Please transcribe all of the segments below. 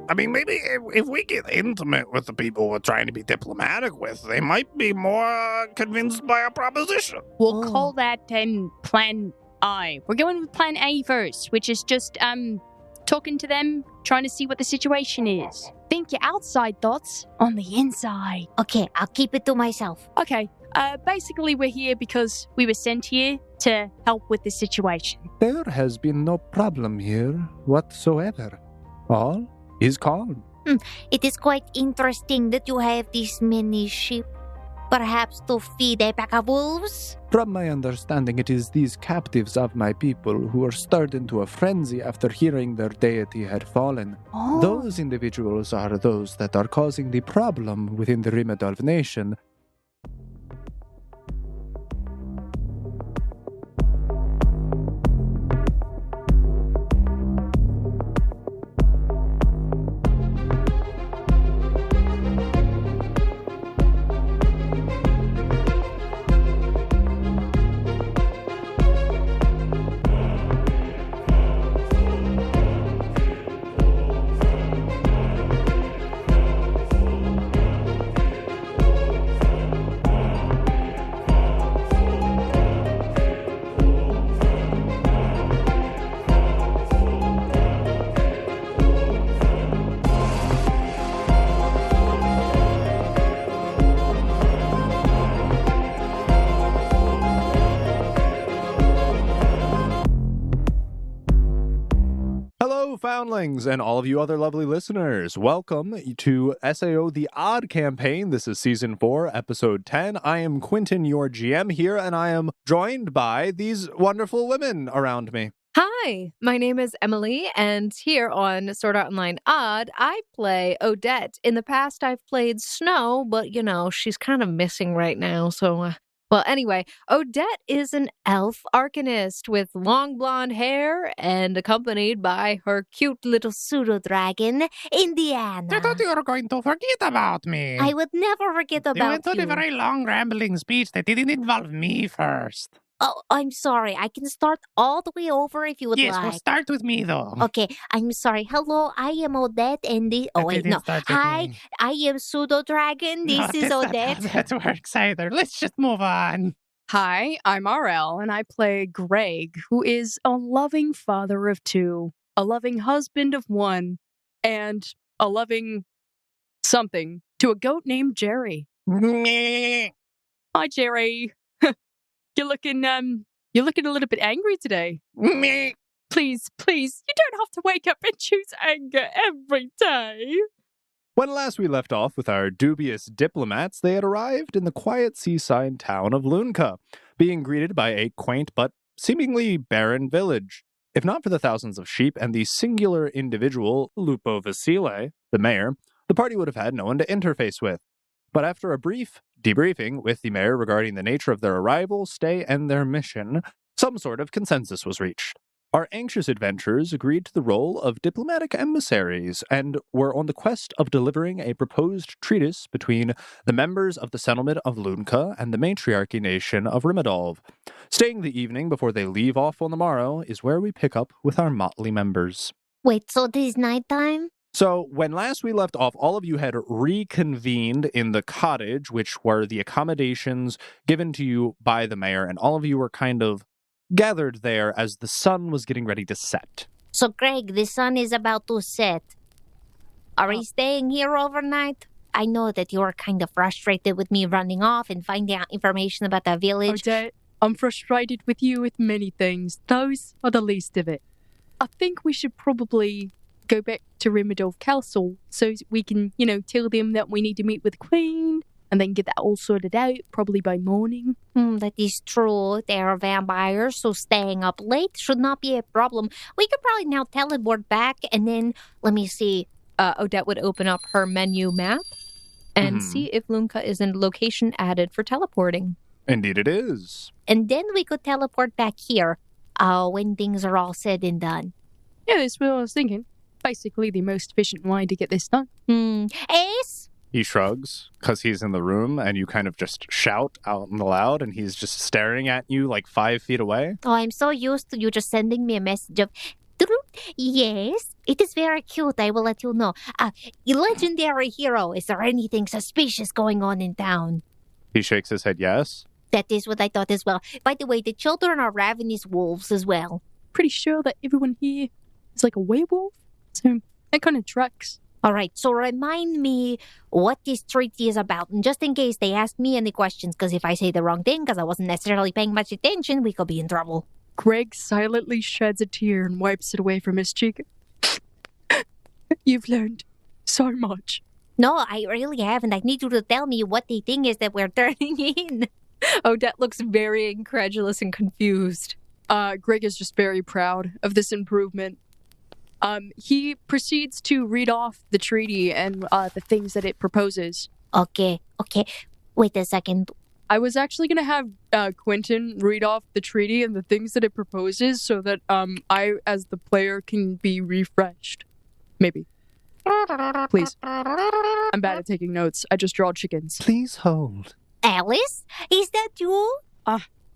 I mean, maybe if we get intimate with the people we're trying to be diplomatic with, they might be more convinced by our proposition. We'll call that then Plan I. We're going with Plan A first, which is just, talking to them, trying to see what the situation is. Think your outside thoughts on the inside. Okay, I'll keep it to myself. Okay, basically we're here because we were sent here to help with the situation. There has been no problem here whatsoever. All is calm. It is quite interesting that you have this many sheep. Perhaps to feed a pack of wolves? From my understanding, it is these captives of my people who were stirred into a frenzy after hearing their deity had fallen. Oh. Those individuals are those that are causing the problem within the Rimedolv nation. Foundlings and all of you other lovely listeners, welcome to SAO The Odd Campaign. This is Season 4, Episode 10. I am Quentin, your GM here, and I am joined by these wonderful women around me. Hi, my name is Emily, and here on Sword Art Online Odd, I play Odette. In the past, I've played Snow, but, she's kind of missing right now, so... Well, anyway, Odette is an elf arcanist with long blonde hair and accompanied by her cute little pseudo-dragon, Indiana. I thought you were going to forget about me. I would never forget about you. You went on a very long rambling speech that didn't involve me first. Oh, I'm sorry. I can start all the way over if you would like. Yes, we'll start with me, though. Okay, I'm sorry. Hello, I am Odette, and this... Oh, wait, no. Hi, I am Pseudo-Dragon. This is Odette. That works either. Let's just move on. Hi, I'm RL, and I play Greg, who is a loving father of 2, a loving husband of 1, and a loving something to a goat named Jerry. Hi, Jerry. You're looking a little bit angry today. Please, you don't have to wake up and choose anger every day. When last we left off with our dubious diplomats, they had arrived in the quiet seaside town of Lunka, being greeted by a quaint but seemingly barren village. If not for the thousands of sheep and the singular individual, Lupo Vasille, the mayor, the party would have had no one to interface with. But after a brief debriefing with the mayor regarding the nature of their arrival, stay, and their mission, some sort of consensus was reached. Our anxious adventurers agreed to the role of diplomatic emissaries and were on the quest of delivering a proposed treaty between the members of the settlement of Lunka and the matriarchy nation of Rimedolv. Staying the evening before they leave off on the morrow is where we pick up with our motley members. Wait, so this is nighttime? So, when last we left off, all of you had reconvened in the cottage, which were the accommodations given to you by the mayor, and all of you were kind of gathered there as the sun was getting ready to set. So, Greg, the sun is about to set. Are we staying here overnight? I know that you're kind of frustrated with me running off and finding out information about the village. Odette, I'm frustrated with you with many things. Those are the least of it. I think we should probably go back to Rimedolv Castle so we can, tell them that we need to meet with the Queen and then get that all sorted out, probably by morning. That is true. They are vampires, so staying up late should not be a problem. We could probably now teleport back and then, let me see. Odette would open up her menu map and see if Lunka is in location added for teleporting. Indeed it is. And then we could teleport back here when things are all said and done. Yeah, that's what I was thinking. Basically the most efficient way to get this done. Ace? He shrugs, because he's in the room, and you kind of just shout out in the loud, and he's just staring at you like 5 feet away. Oh, I'm so used to you just sending me a message of, Yes, it is very cute, I will let you know. Legendary hero, is there anything suspicious going on in town? He shakes his head yes. That is what I thought as well. By the way, the children are ravenous wolves as well. Pretty sure that everyone here is like a werewolf, so that kind of tracks. All right, so remind me what this treaty is about, and just in case they ask me any questions, because if I say the wrong thing, because I wasn't necessarily paying much attention, we could be in trouble. Greg silently sheds a tear and wipes it away from his cheek. You've learned so much. No, I really haven't. I need you to tell me what the thing is that we're turning in. Odette looks very incredulous and confused. Greg is just very proud of this improvement. He proceeds to read off the treaty and the things that it proposes. Okay. Wait a second. I was actually going to have Quentin read off the treaty and the things that it proposes so that I, as the player, can be refreshed. Maybe. Please. I'm bad at taking notes. I just draw chickens. Please hold. Alice? Is that you?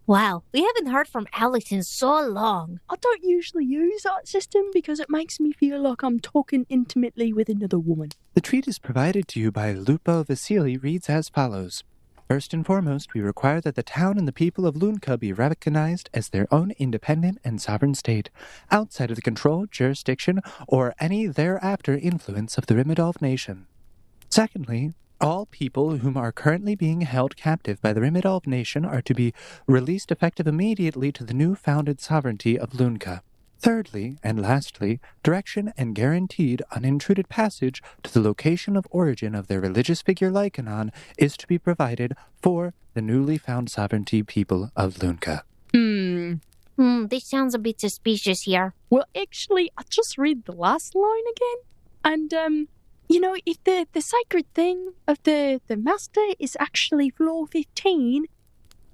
Wow, we haven't heard from Alice in so long. I don't usually use that system because it makes me feel like I'm talking intimately with another woman. The treatise provided to you by Lupo Vasille reads as follows. First and foremost, we require that the town and the people of Lunka be recognized as their own independent and sovereign state, outside of the control, jurisdiction, or any thereafter influence of the Rimidolf nation. Secondly, all people whom are currently being held captive by the Rimidolf nation are to be released effective immediately to the new-founded sovereignty of Lunka. Thirdly, and lastly, direction and guaranteed unintruded passage to the location of origin of their religious figure Lycanon is to be provided for the newly found sovereignty people of Lunka. This sounds a bit suspicious here. Well, actually, I'll just read the last line again. And, if the sacred thing of the master is actually floor 15,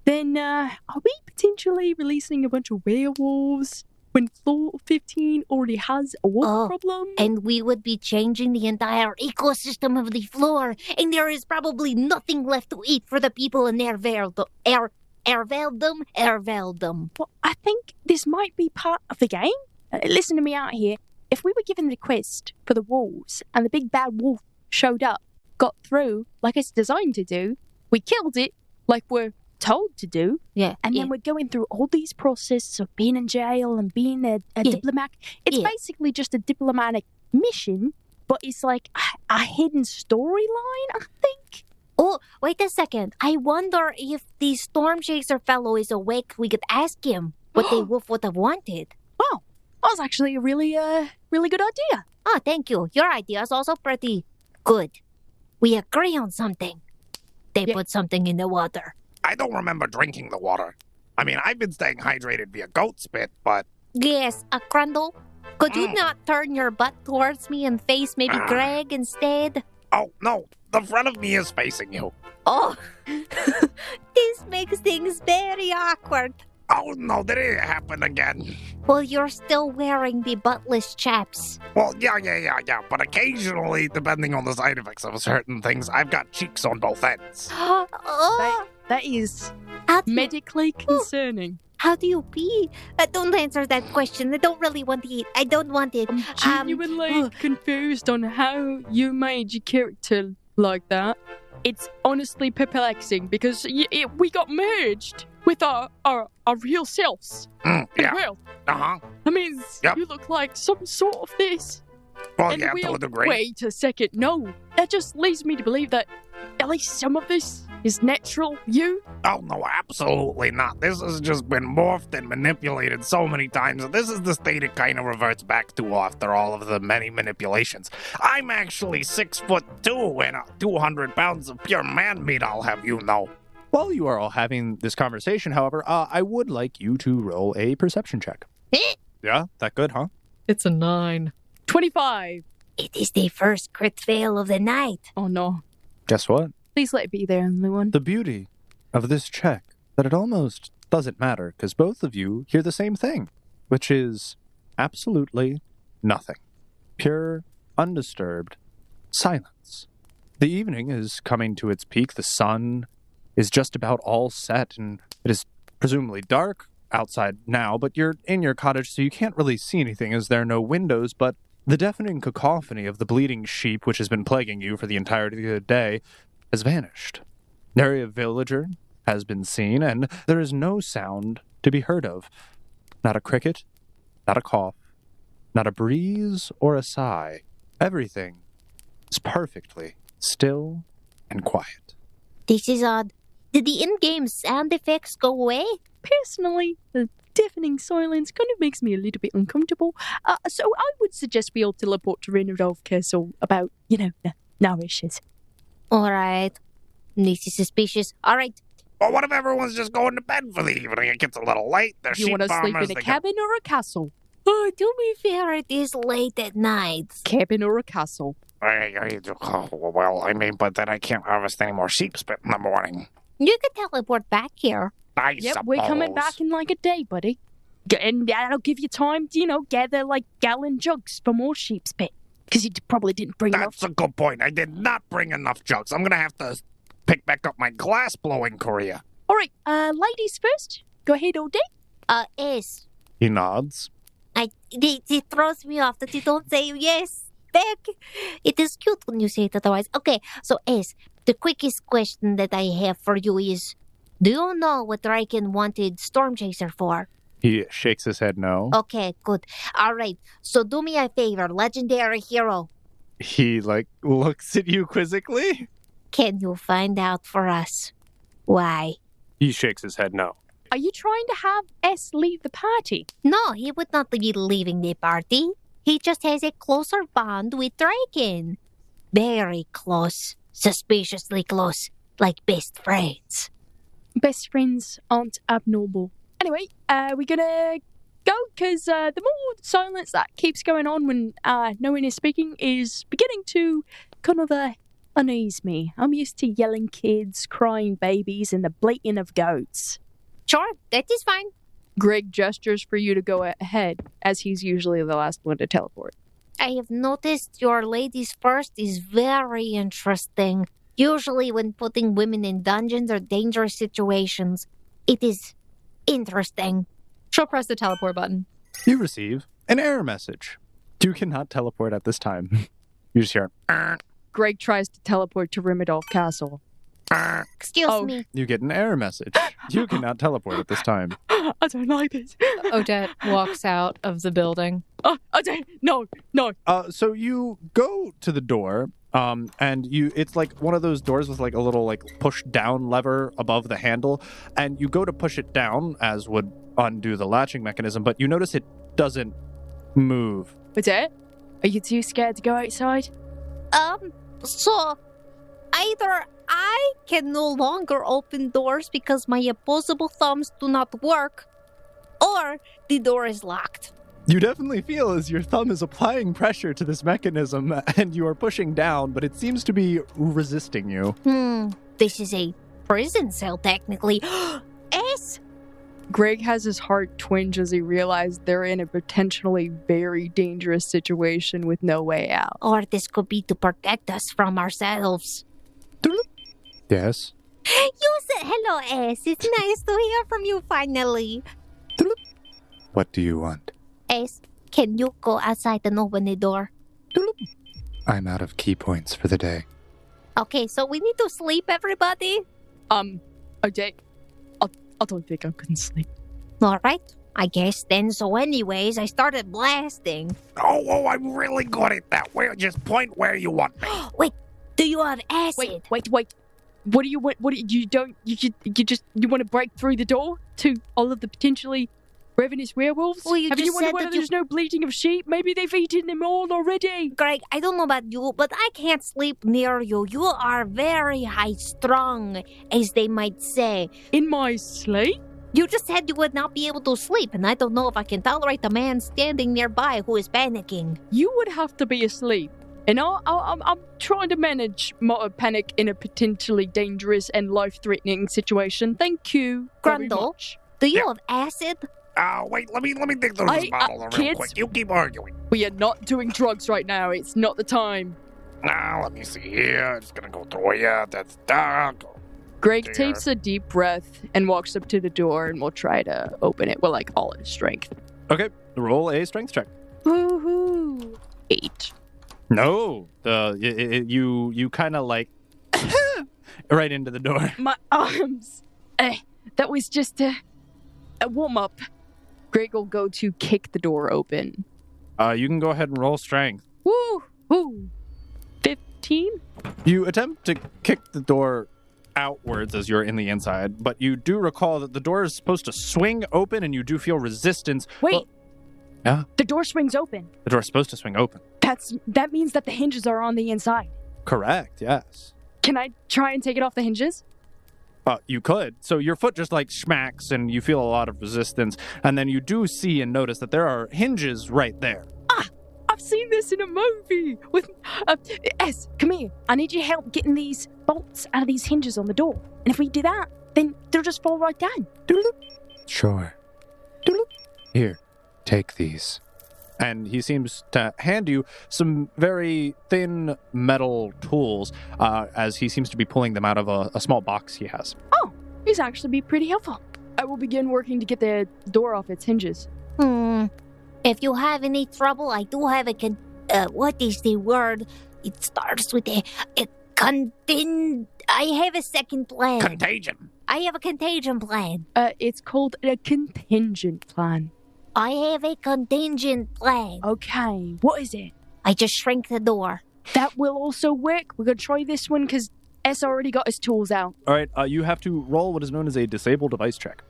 then are we potentially releasing a bunch of werewolves when floor 15 already has a wolf problem? And we would be changing the entire ecosystem of the floor, and there is probably nothing left to eat for the people in Erveldum. Well, I think this might be part of the game. Listen to me out here. If we were given the quest for the wolves and the big bad wolf showed up, got through like it's designed to do, we killed it like we're told to do, and then we're going through all these processes of being in jail and being a diplomat. It's basically just a diplomatic mission, but it's like a hidden storyline, I think. Oh, wait a second. I wonder if the Storm Chaser fellow is awake. We could ask him what the wolf would have wanted. Wow, that was actually a really good idea. Oh, thank you. Your idea is also pretty good. We agree on something. They put something in the water. I don't remember drinking the water. I mean, I've been staying hydrated via goat spit, but... Yes, Crundle, could you not turn your butt towards me and face maybe Greg instead? Oh, no. The front of me is facing you. Oh, this makes things very awkward. Oh, no, did it happen again? Well, you're still wearing the buttless chaps. Well, yeah. But occasionally, depending on the side effects of certain things, I've got cheeks on both ends. That is medically concerning. How do you pee? Don't answer that question. I don't really want to eat. I don't want it. I'm genuinely confused on how you made your character like that. It's honestly perplexing because we got merged with our real selves. Yeah. Well, Uh-huh. I mean, you look like some sort of this. Well, yeah, to a degree. Wait a second. No, that just leads me to believe that at least some of this is natural you. Oh, no, absolutely not. This has just been morphed and manipulated so many times. This is the state it kind of reverts back to after all of the many manipulations. I'm actually 6'2" and 200 pounds of pure man meat, I'll have you know. While you are all having this conversation, however, I would like you to roll a perception check. Yeah, that good, huh? It's a 9. 25. It is the first crit fail of the night. Oh, no. Guess what? Please let it be there, only one. The beauty of this check, that it almost doesn't matter, because both of you hear the same thing, which is absolutely nothing. Pure, undisturbed silence. The evening is coming to its peak. The sun is just about all set, and it is presumably dark, outside now, but you're in your cottage, so you can't really see anything as there are no windows, but the deafening cacophony of the bleating sheep, which has been plaguing you for the entirety of the day, has vanished. Nary a villager has been seen, and there is no sound to be heard of. Not a cricket, not a cough, not a breeze or a sigh. Everything is perfectly still and quiet. This is odd. Did the in-game sound effects go away? Personally, the deafening silence kind of makes me a little bit uncomfortable. So I would suggest we all teleport to Renoldolf Castle about, no issues. All right. This is suspicious. All right. Well, what if everyone's just going to bed for the evening? It gets a little late. They're You sheep want to sleep farmers. in a cabin or a castle? Oh, to be fair, it is late at night. Cabin or a castle? Well, I mean, but then I can't harvest any more sheep spit in the morning. You could teleport back here. Yep, we're coming back in like a day, buddy. And that'll give you time to, gather like gallon jugs for more sheep spit. Because you probably didn't bring enough. That's a good point. I did not bring enough jugs. I'm going to have to pick back up my glass blowing career. All right, ladies first. Go ahead, all day. S. He nods. It throws me off that you don't say yes back. It is cute when you say it otherwise. Okay, so S, the quickest question that I have for you is, do you know what Draken wanted Storm Chaser for? He shakes his head no. Okay, good. All right, so do me a favor, legendary hero. He, looks at you quizzically. Can you find out for us why? He shakes his head no. Are you trying to have S leave the party? No, he would not be leaving the party. He just has a closer bond with Draken. Very close. Suspiciously close. Like best friends. Best friends aren't abnormal. Anyway, we're gonna go, because the more silence that keeps going on when no one is speaking is beginning to kind of unease me. I'm used to yelling kids, crying babies, and the bleating of goats. Sure, that is fine. Greg gestures for you to go ahead, as he's usually the last one to teleport. I have noticed your ladies first is very interesting. Usually when putting women in dungeons or dangerous situations, it is interesting. She'll press the teleport button. You receive an error message. You cannot teleport at this time. You just hear, Greg tries to teleport to Renoldolf Castle. Excuse me. you get an error message. You cannot teleport at this time. I don't like this. Odette walks out of the building. No. So you go to the door, and it's like one of those doors with like a little push down lever above the handle, and you go to push it down, as would undo the latching mechanism, but you notice it doesn't move. What's it? Are you too scared to go outside? So either I can no longer open doors because my opposable thumbs do not work, or the door is locked. You definitely feel as your thumb is applying pressure to this mechanism, and you are pushing down, but it seems to be resisting you. This is a prison cell, technically. S? Greg has his heart twinge as he realized they're in a potentially very dangerous situation with no way out. Or this could be to protect us from ourselves. Yes? You said hello, S. It's nice to hear from you finally. What do you want? S, can you go outside and open the door? I'm out of key points for the day. Okay, so we need to sleep, everybody? Okay. I don't think I can sleep. All right, I guess then. So anyways, I started blasting. Oh, I'm really good at that. Just point where you want me. Wait, do you have acid? Wait. What do you want? You want to break through the door to all of the potentially ravenous werewolves? Well, you Have just you wondered said whether that you- there's no bleating of sheep? Maybe they've eaten them all already. Greg, I don't know about you, but I can't sleep near you. You are very high-strung, as they might say. In my sleep? You just said you would not be able to sleep, and I don't know if I can tolerate a man standing nearby who is panicking. You would have to be asleep. And I'm trying to manage my panic in a potentially dangerous and life-threatening situation. Thank you very Grundle? much. Do you Yeah. have acid? Wait, let me dig through this bottle real kids? quick. You keep arguing. We are not doing drugs right now. It's not the time. Let me see here. Just gonna go through here. That's dark. Greg Dear. takes a deep breath and walks up to the door and will try to open it with like all his strength. Okay, roll a strength check. Woohoo! 8. No, you kind of like right into the door. My arms. That was just a warm up. Greg will go to kick the door open. You can go ahead and roll strength. Woo! 15? You attempt to kick the door outwards as you're in the inside, but you do recall that the door is supposed to swing open and you do feel resistance. Wait. Well, yeah? The door swings open. The door's supposed to swing open. That means that the hinges are on the inside. Correct, yes. Can I try and take it off the hinges? You could. So your foot just like smacks and you feel a lot of resistance, and then you do see and notice that there are hinges right there. I've seen this in a movie with... S, come here. I need your help getting these bolts out of these hinges on the door. And if we do that, then they'll just fall right down. Sure. Here, take these. And he seems to hand you some very thin metal tools as he seems to be pulling them out of a small box he has. Oh, these actually be pretty helpful. I will begin working to get the door off its hinges. If you have any trouble, I do have what is the word? It starts with I have a second plan. Contagion. I have a contagion plan. It's called a contingent plan. I have a contingent plan. Okay, what is it? I just shrink the door. That will also work. We're going to try this one because S already got his tools out. All right, you have to roll what is known as a disable device check.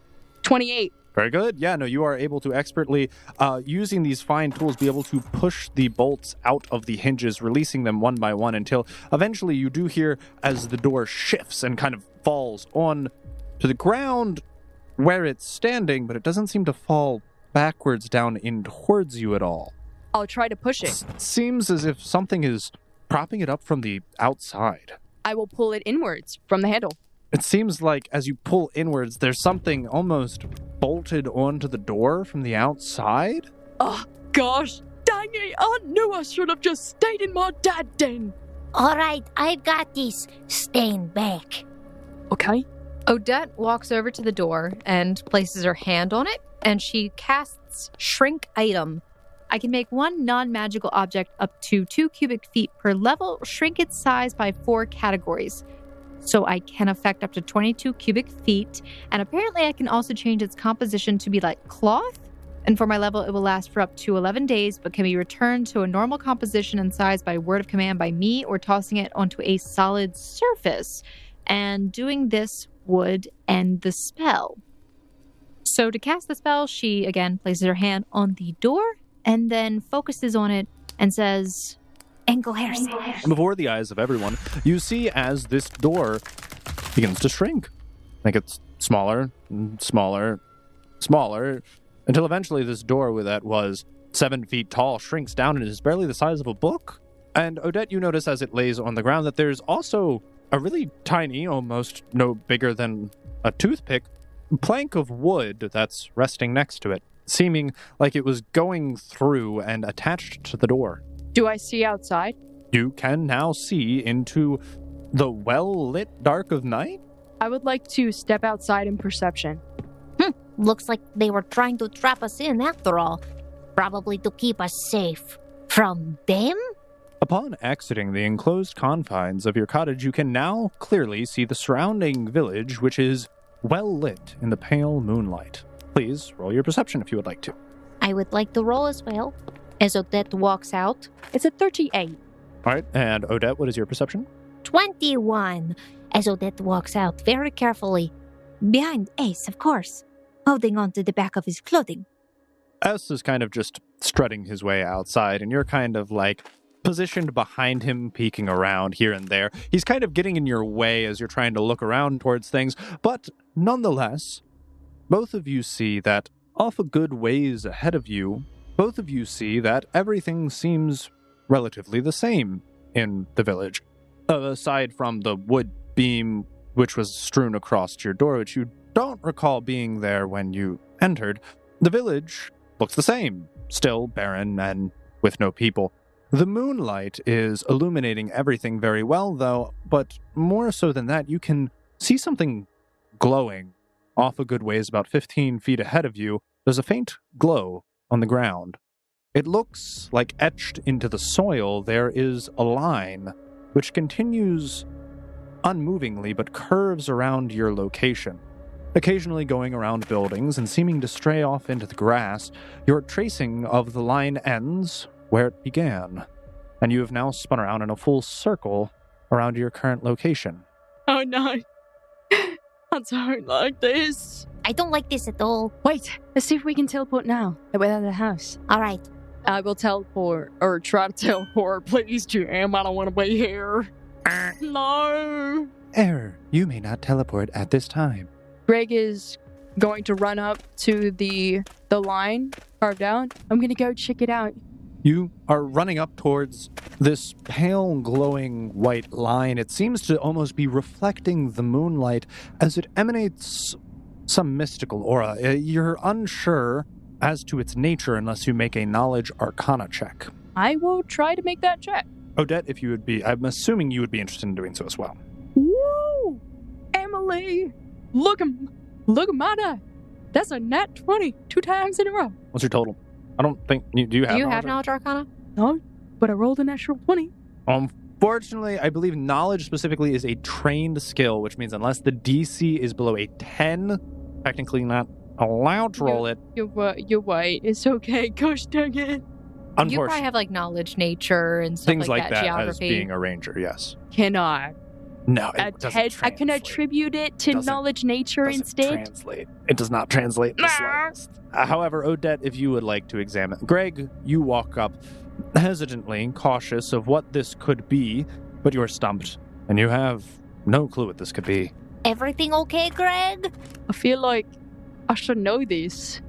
28. Very good. Yeah, no, you are able to expertly, using these fine tools, be able to push the bolts out of the hinges, releasing them one by one until eventually you do hear as the door shifts and kind of falls on to the ground where it's standing, but it doesn't seem to fall backwards down in towards you at all. I'll try to push it. Seems as if something is propping it up from the outside. I will pull it inwards from the handle. It seems like as you pull inwards, there's something almost bolted onto the door from the outside. Oh, gosh. Dang it. I knew I should have just stayed in my dad den. All right, I've got this. Stand back. Okay. Odette walks over to the door and places her hand on it, and she casts Shrink Item. I can make one non-magical object up to 2 cubic feet per level, shrink its size by 4 categories. So I can affect up to 22 cubic feet, and apparently I can also change its composition to be like cloth. And for my level, it will last for up to 11 days, but can be returned to a normal composition and size by word of command by me or tossing it onto a solid surface. And doing this would end the spell. So to cast the spell, she again places her hand on the door and then focuses on it and says, Ankle hairs. Before the eyes of everyone, you see as this door begins to shrink. It gets smaller and smaller, smaller, until eventually this door that was 7 feet tall shrinks down and is barely the size of a book. And Odette, you notice as it lays on the ground that there's also a really tiny, almost no bigger than a toothpick, plank of wood that's resting next to it, seeming like it was going through and attached to the door. Do I see outside? You can now see into the well-lit dark of night? I would like to step outside in perception. Looks like they were trying to trap us in after all. Probably to keep us safe. From them? Upon exiting the enclosed confines of your cottage, you can now clearly see the surrounding village, which is well-lit in the pale moonlight. Please roll your perception if you would like to. I would like to roll as well. As Odette walks out. It's a 38. All right, and Odette, what is your perception? 21. As Odette walks out very carefully. Behind Ace, of course. Holding on to the back of his clothing. S is kind of just strutting his way outside, and you're kind of like positioned behind him, peeking around here and there. He's kind of getting in your way as you're trying to look around towards things, but nonetheless, both of you see that off a good ways ahead of you, both of you see that everything seems relatively the same in the village. Aside from the wood beam which was strewn across your door, which you don't recall being there when you entered, the village looks the same, still barren and with no people. The moonlight is illuminating everything very well, though, but more so than that, you can see something glowing off a good ways about 15 feet ahead of you. There's a faint glow on the ground. It looks like etched into the soil there is a line which continues unmovingly but curves around your location, occasionally going around buildings and seeming to stray off into the grass. Your tracing of the line ends where it began, and you have now spun around in a full circle around your current location. Oh no. I don't like this. I don't like this at all. Wait, let's see if we can teleport now. That we're out of the house. All right. I will teleport, or try to teleport. Please, GM, I don't want to be here. No. Error. You may not teleport at this time. Greg is going to run up to the line carved out. I'm going to go check it out. You are running up towards this pale, glowing white line. It seems to almost be reflecting the moonlight as it emanates some mystical aura. You're unsure as to its nature unless you make a knowledge arcana check. I will try to make that check. Odette, if you would be, I'm assuming you would be interested in doing so as well. Woo! Emily! Look at my die. That's a nat 20, 2 times in a row. What's your total? I don't think, do you have Do you knowledge? have knowledge arcana? No, but I rolled a natural 20. Unfortunately, I believe knowledge specifically is a trained skill, which means unless the DC is below a 10, technically not allowed to roll it. You're right. It's okay. Gosh dang it. You probably have like knowledge, nature, and stuff Things like that geography. as being a ranger, yes. Can I? No, it doesn't translate. I can attribute it to knowledge, nature Doesn't instead. Translate. It does not translate in the slightest. However, Odette, if you would like to examine... Greg, you walk up hesitantly, cautious of what this could be, but you're stumped, and you have no clue what this could be. Everything okay, Greg? I feel like I should know this.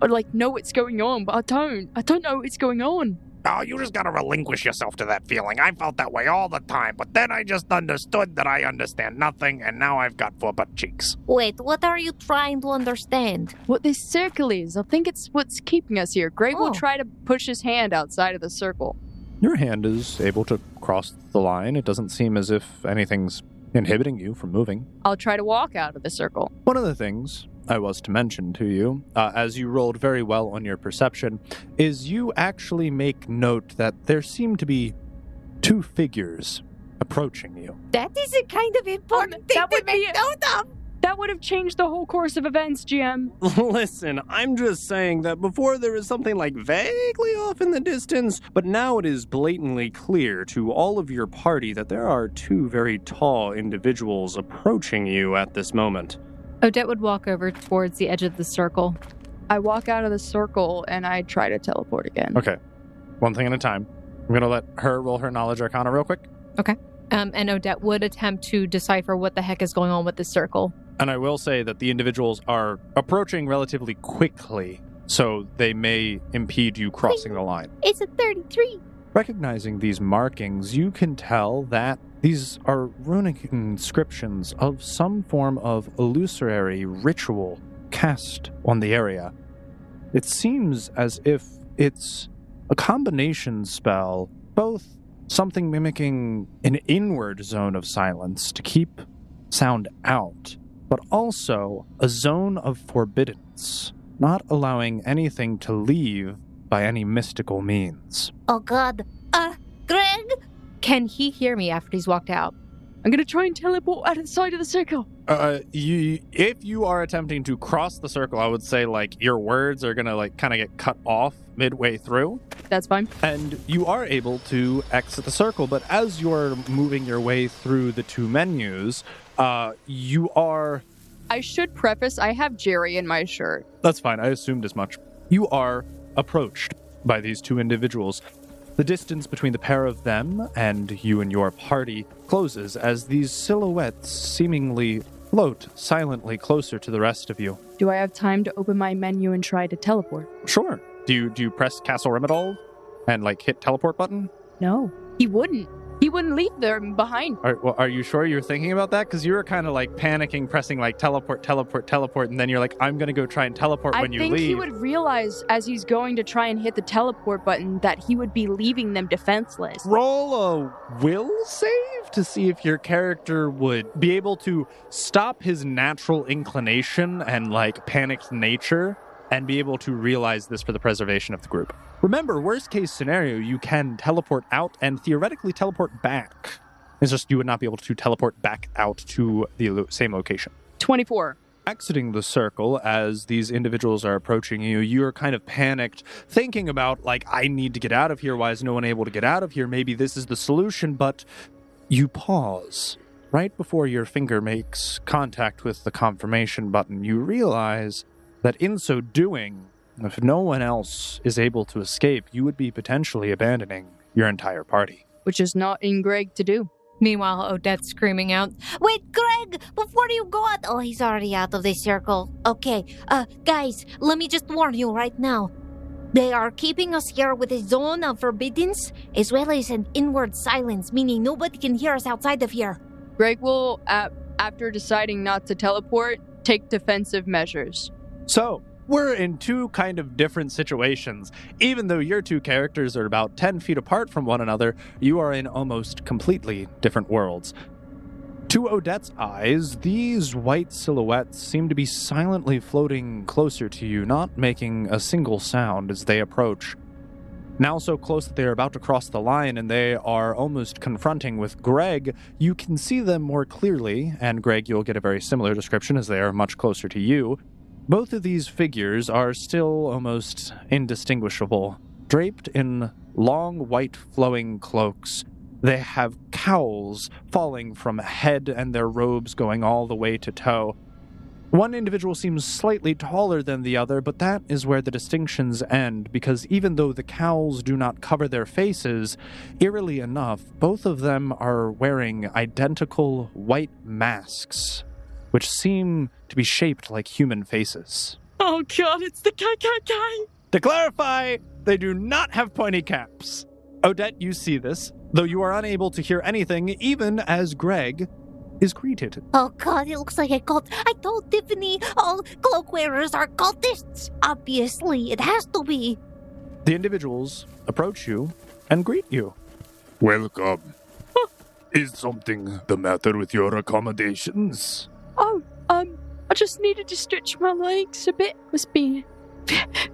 Or like know what's going on, but I don't. I don't know what's going on. Oh, you just gotta relinquish yourself to that feeling. I felt that way all the time, but then I just understood that I understand nothing, and now I've got 4 butt cheeks. Wait, what are you trying to understand? What this circle is, I think it's what's keeping us here. Greg will Oh. try to push his hand outside of the circle. Your hand is able to cross the line. It doesn't seem as if anything's inhibiting you from moving. I'll try to walk out of the circle. One of the things I was to mention to you, as you rolled very well on your perception, is you actually make note that there seem to be 2 figures approaching you. That is a kind of important thing that to would make be- note of. That would have changed the whole course of events, GM. Listen, I'm just saying that before there was something like vaguely off in the distance, but now it is blatantly clear to all of your party that there are 2 very tall individuals approaching you at this moment. Odette would walk over towards the edge of the circle. I walk out of the circle and I try to teleport again. Okay. One thing at a time. I'm going to let her roll her knowledge arcana real quick. And Odette would attempt to decipher what the heck is going on with this circle. And I will say that the individuals are approaching relatively quickly, so they may impede you crossing the line. It's a 33. Recognizing these markings, you can tell that these are runic inscriptions of some form of illusory ritual cast on the area. It seems as if it's a combination spell, both something mimicking an inward zone of silence to keep sound out, but also a zone of forbiddance, not allowing anything to leave by any mystical means. Oh, God. Greg? Can he hear me after he's walked out? I'm gonna try and teleport out of the side of the circle. If you are attempting to cross the circle, I would say like your words are gonna like kind of get cut off midway through, That's fine. and you are able to exit the circle. But as you're moving your way through the 2 menus, you are. I should preface, I have Jerry in my shirt. That's fine. I assumed as much. You are approached by these 2 individuals. The distance between the pair of them and you and your party closes as these silhouettes seemingly float silently closer to the rest of you. Do I have time to open my menu and try to teleport? Sure. Do you press Castle Remedal and like hit teleport button? No. He wouldn't. He wouldn't leave them behind. Are you sure you're thinking about that? Because you were kind of like panicking, pressing like teleport, and then you're like, I'm going to go try and teleport when you leave. I think he would realize as he's going to try and hit the teleport button that he would be leaving them defenseless. Roll a will save to see if your character would be able to stop his natural inclination and like panicked nature and be able to realize this for the preservation of the group. Remember, worst case scenario, you can teleport out and theoretically teleport back. It's just you would not be able to teleport back out to the same location. 24. Exiting the circle as these individuals are approaching you, you're kind of panicked, thinking about, like, I need to get out of here. Why is no one able to get out of here? Maybe this is the solution, but you pause. Right before your finger makes contact with the confirmation button, you realize that in so doing, if no one else is able to escape, you would be potentially abandoning your entire party. Which is not in Greg to do. Meanwhile, Odette's screaming out, Wait, Greg, before you go out. Oh, he's already out of the circle. Okay, guys, let me just warn you right now. They are keeping us here with a zone of forbiddance, as well as an inward silence, meaning nobody can hear us outside of here. Greg will, after deciding not to teleport, take defensive measures. So, we're in two kind of different situations. Even though your two characters are about 10 feet apart from one another, you are in almost completely different worlds. To Odette's eyes, these white silhouettes seem to be silently floating closer to you, not making a single sound as they approach. Now so close that they are about to cross the line and they are almost confronting with Greg, you can see them more clearly, and Greg, you'll get a very similar description as they are much closer to you. Both of these figures are still almost indistinguishable, draped in long white flowing cloaks. They have cowls falling from head and their robes going all the way to toe. One individual seems slightly taller than the other, but that is where the distinctions end, because even though the cowls do not cover their faces, eerily enough, both of them are wearing identical white masks, which seem to be shaped like human faces. Oh god, it's the guy. To clarify, they do not have pointy caps. Odette, you see this, though you are unable to hear anything, even as Greg is greeted. Oh god, it looks like a cult. I told Tiffany all cloak wearers are cultists. Obviously, it has to be. The individuals approach you and greet you. Welcome. Is something the matter with your accommodations? Oh, I just needed to stretch my legs a bit. Must be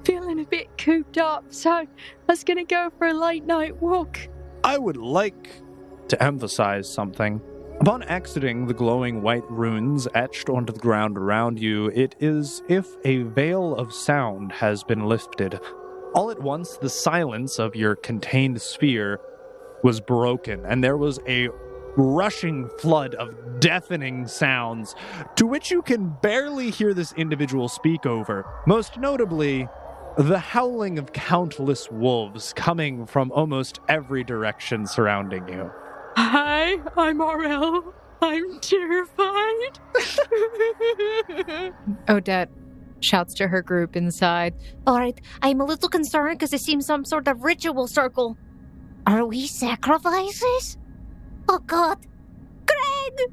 feeling a bit cooped up, so I was gonna go for a late night walk. I would like to emphasize something. Upon exiting the glowing white runes etched onto the ground around you, it is as if a veil of sound has been lifted. All at once, the silence of your contained sphere was broken, and there was a rushing flood of deafening sounds, to which you can barely hear this individual speak over. Most notably, the howling of countless wolves coming from almost every direction surrounding you. Hi, I'm RL. I'm terrified. Odette shouts to her group inside. Alright, I'm a little concerned because it seems some sort of ritual circle. Are we sacrifices? Oh god. Greg!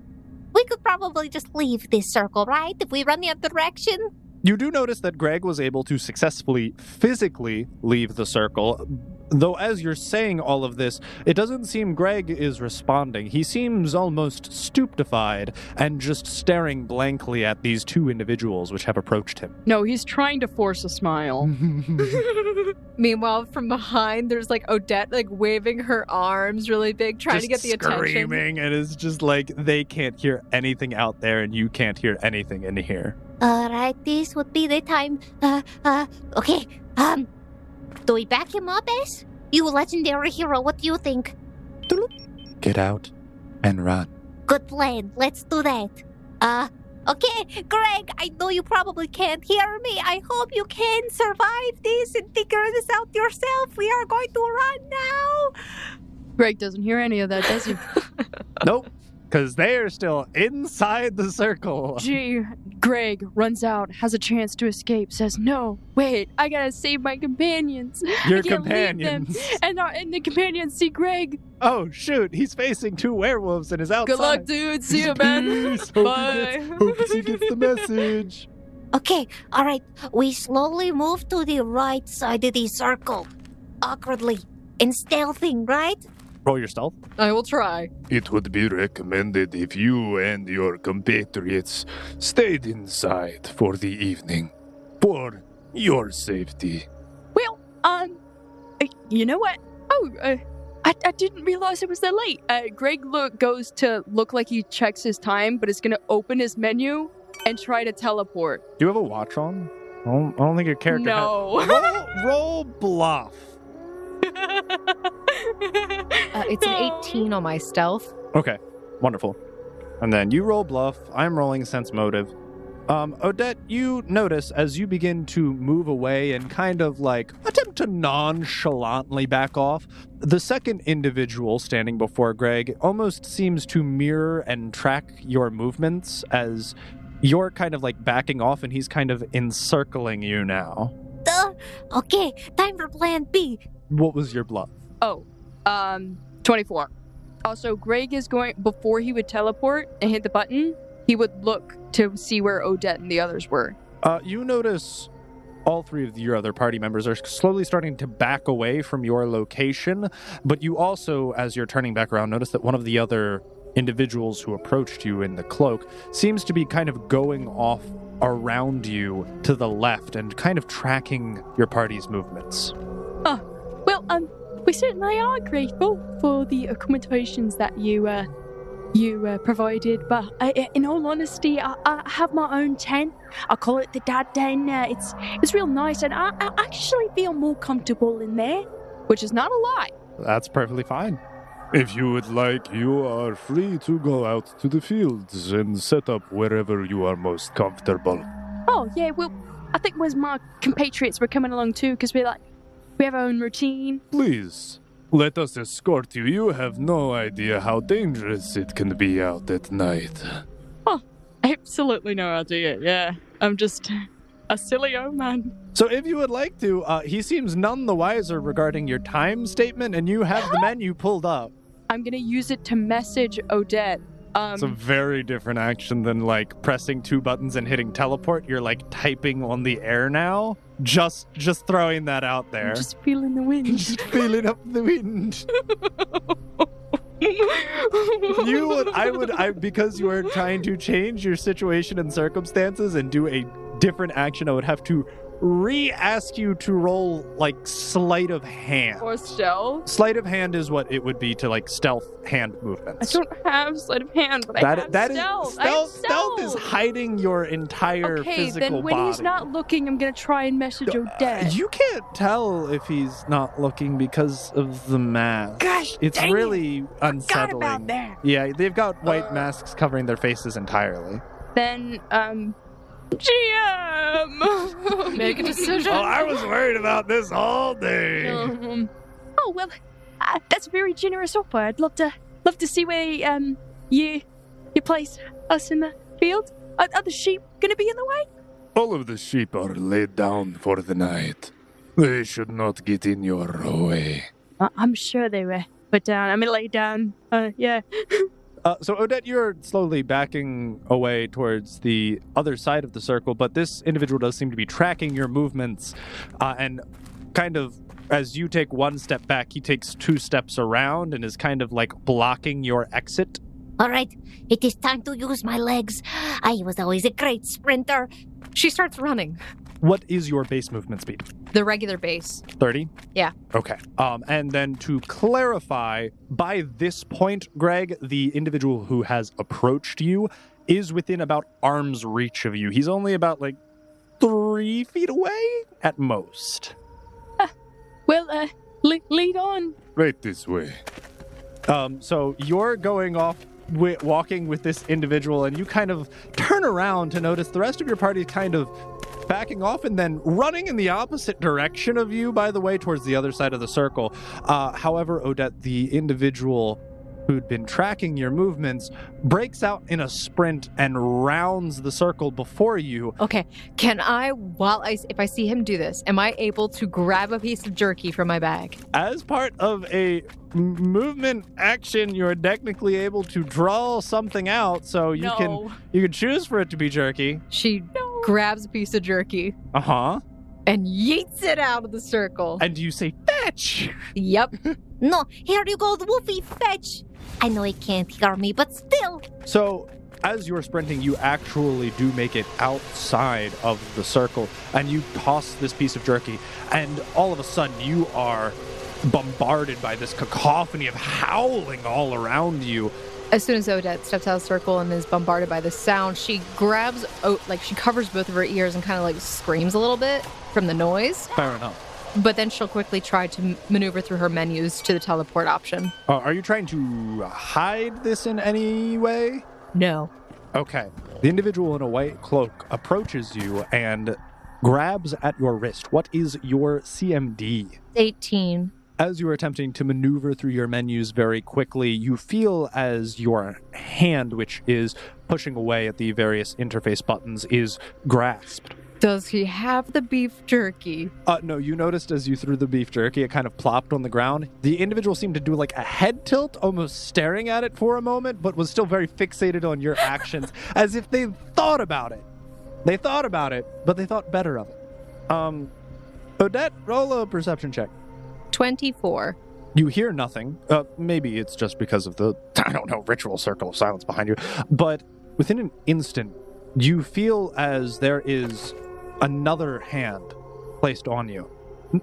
We could probably just leave this circle, right? If we run the other direction? You do notice that Greg was able to successfully, physically leave the circle, though as you're saying all of this, it doesn't seem Greg is responding. He seems almost stupefied and just staring blankly at these two individuals which have approached him. No, he's trying to force a smile. Meanwhile, from behind, there's like Odette like waving her arms really big, trying to get the attention. Screaming, and it's just like they can't hear anything out there and you can't hear anything in here. Alright, this would be the time. Okay, do we back him up, S? You legendary hero, what do you think? Get out and run. Good plan, let's do that. Okay, Greg, I know you probably can't hear me. I hope you can survive this and figure this out yourself. We are going to run now. Greg doesn't hear any of that, does he? Nope. because they are still inside the circle. Gee, Greg runs out, has a chance to escape, says, "No, wait, I gotta save my companions. Your I can't leave them." companions. And the companions see Greg. Oh, shoot, he's facing 2 werewolves and is outside. Good luck, dude. See you, man. Peace. Hope Bye. he gets the message. Okay, all right. We slowly move to the right side of the circle. Awkwardly. And stealthing, right? Roll your stealth. I will try. It would be recommended if you and your compatriots stayed inside for the evening. For your safety. Well, you know what? Oh, I didn't realize it was that late. Greg goes to look like he checks his time, but is going to open his menu and try to teleport. Do you have a watch on? I don't think your character No. has... Roll bluff. It's an 18 on my stealth. Okay, wonderful. And then you roll bluff. I'm rolling sense motive. Odette, you notice as you begin to move away and kind of like attempt to nonchalantly back off, the second individual standing before Greg almost seems to mirror and track your movements as you're kind of like backing off and he's kind of encircling you now. Okay, time for plan B. What was your bluff? 24. Also, Greg is going, before he would teleport and hit the button, he would look to see where Odette and the others were. You notice all 3 of your other party members are slowly starting to back away from your location, but you also, as you're turning back around, notice that one of the other individuals who approached you in the cloak seems to be kind of going off around you to the left and kind of tracking your party's movements. Well, we certainly are grateful for the accommodations that you provided, but in all honesty, I have my own tent. I call it the Dad Den. It's real nice, and I actually feel more comfortable in there, which is not a lie. That's perfectly fine. If you would like, you are free to go out to the fields and set up wherever you are most comfortable. Oh, yeah, well, I think my compatriots were coming along too, because we have our own routine. Please, let us escort you. You have no idea how dangerous it can be out at night. Oh, absolutely no idea, yeah. I'm just a silly old man. So if you would like to, he seems none the wiser regarding your time statement, and you have the menu pulled up. I'm going to use it to message Odette. It's a very different action than, like, pressing 2 buttons and hitting teleport. You're, like, typing on the air now. Just throwing that out there. I'm just feeling the wind. Just feeling up the wind. Because you are trying to change your situation and circumstances and do a different action, I would have to re-ask you to roll, like, sleight of hand. Or stealth. Sleight of hand is what it would be to, like, stealth hand I movements. don't have sleight of hand, but I have stealth. I have Stealth is hiding your entire okay, physical then when body. he's not looking, I'm going to try and message Odette. You can't tell if he's not looking because of the mask. Gosh, It's dang really Forgot unsettling. about that. Yeah, they've got white masks covering their faces entirely. Then, GM! Make a decision. Oh, I was worried about this all day. Oh, well, that's a very generous offer. I'd love to see where you place us in the field. Are the sheep going to be in the way? All of the sheep are laid down for the night. They should not get in your way. I'm sure they were put down. I mean, laid down. Yeah. So, Odette, you're slowly backing away towards the other side of the circle, but this individual does seem to be tracking your movements, and kind of, as you take 1 step back, he takes 2 steps around and is kind of like blocking your exit. All right, it is time to use my legs. I was always a great sprinter. She starts running. What is your base movement speed? The regular base. 30? Yeah. Okay. And then to clarify, by this point, Greg, the individual who has approached you is within about arm's reach of you. He's only about, like, 3 feet away at most. Well, lead on. Right this way. So you're going off walking with this individual, and you kind of turn around to notice the rest of your party kind of backing off and then running in the opposite direction of you, by the way, towards the other side of the circle. However, Odette, the individual who'd been tracking your movements, breaks out in a sprint and rounds the circle before you. Okay, can if I see him do this, am I able to grab a piece of jerky from my bag? As part of a movement action, you're technically able to draw something out, so you can choose for it to be jerky. She grabs a piece of jerky. Uh-huh. And yeets it out of the circle. And you say, fetch! Yep. No, here you go, Wolfie, fetch. I know he can't hear me, but still. So, as you're sprinting, you actually do make it outside of the circle, and you toss this piece of jerky, and all of a sudden you are bombarded by this cacophony of howling all around you. As soon as Odette steps out of the circle and is bombarded by the sound, she grabs, she covers both of her ears and kind of screams a little bit from the noise. Fair enough. But then she'll quickly try to maneuver through her menus to the teleport option. Are you trying to hide this in any way? No. Okay. The individual in a white cloak approaches you and grabs at your wrist. What is your CMD? 18. As you are attempting to maneuver through your menus very quickly, you feel as your hand, which is pushing away at the various interface buttons, is grasped. Does he have the beef jerky? No, you noticed as you threw the beef jerky, it kind of plopped on the ground. The individual seemed to do a head tilt, almost staring at it for a moment, but was still very fixated on your actions, as if they thought about it. They thought about it, but they thought better of it. Odette, roll a perception check. 24. You hear nothing. Maybe it's just because of the, ritual circle of silence behind you. But within an instant, you feel as there is another hand placed on you.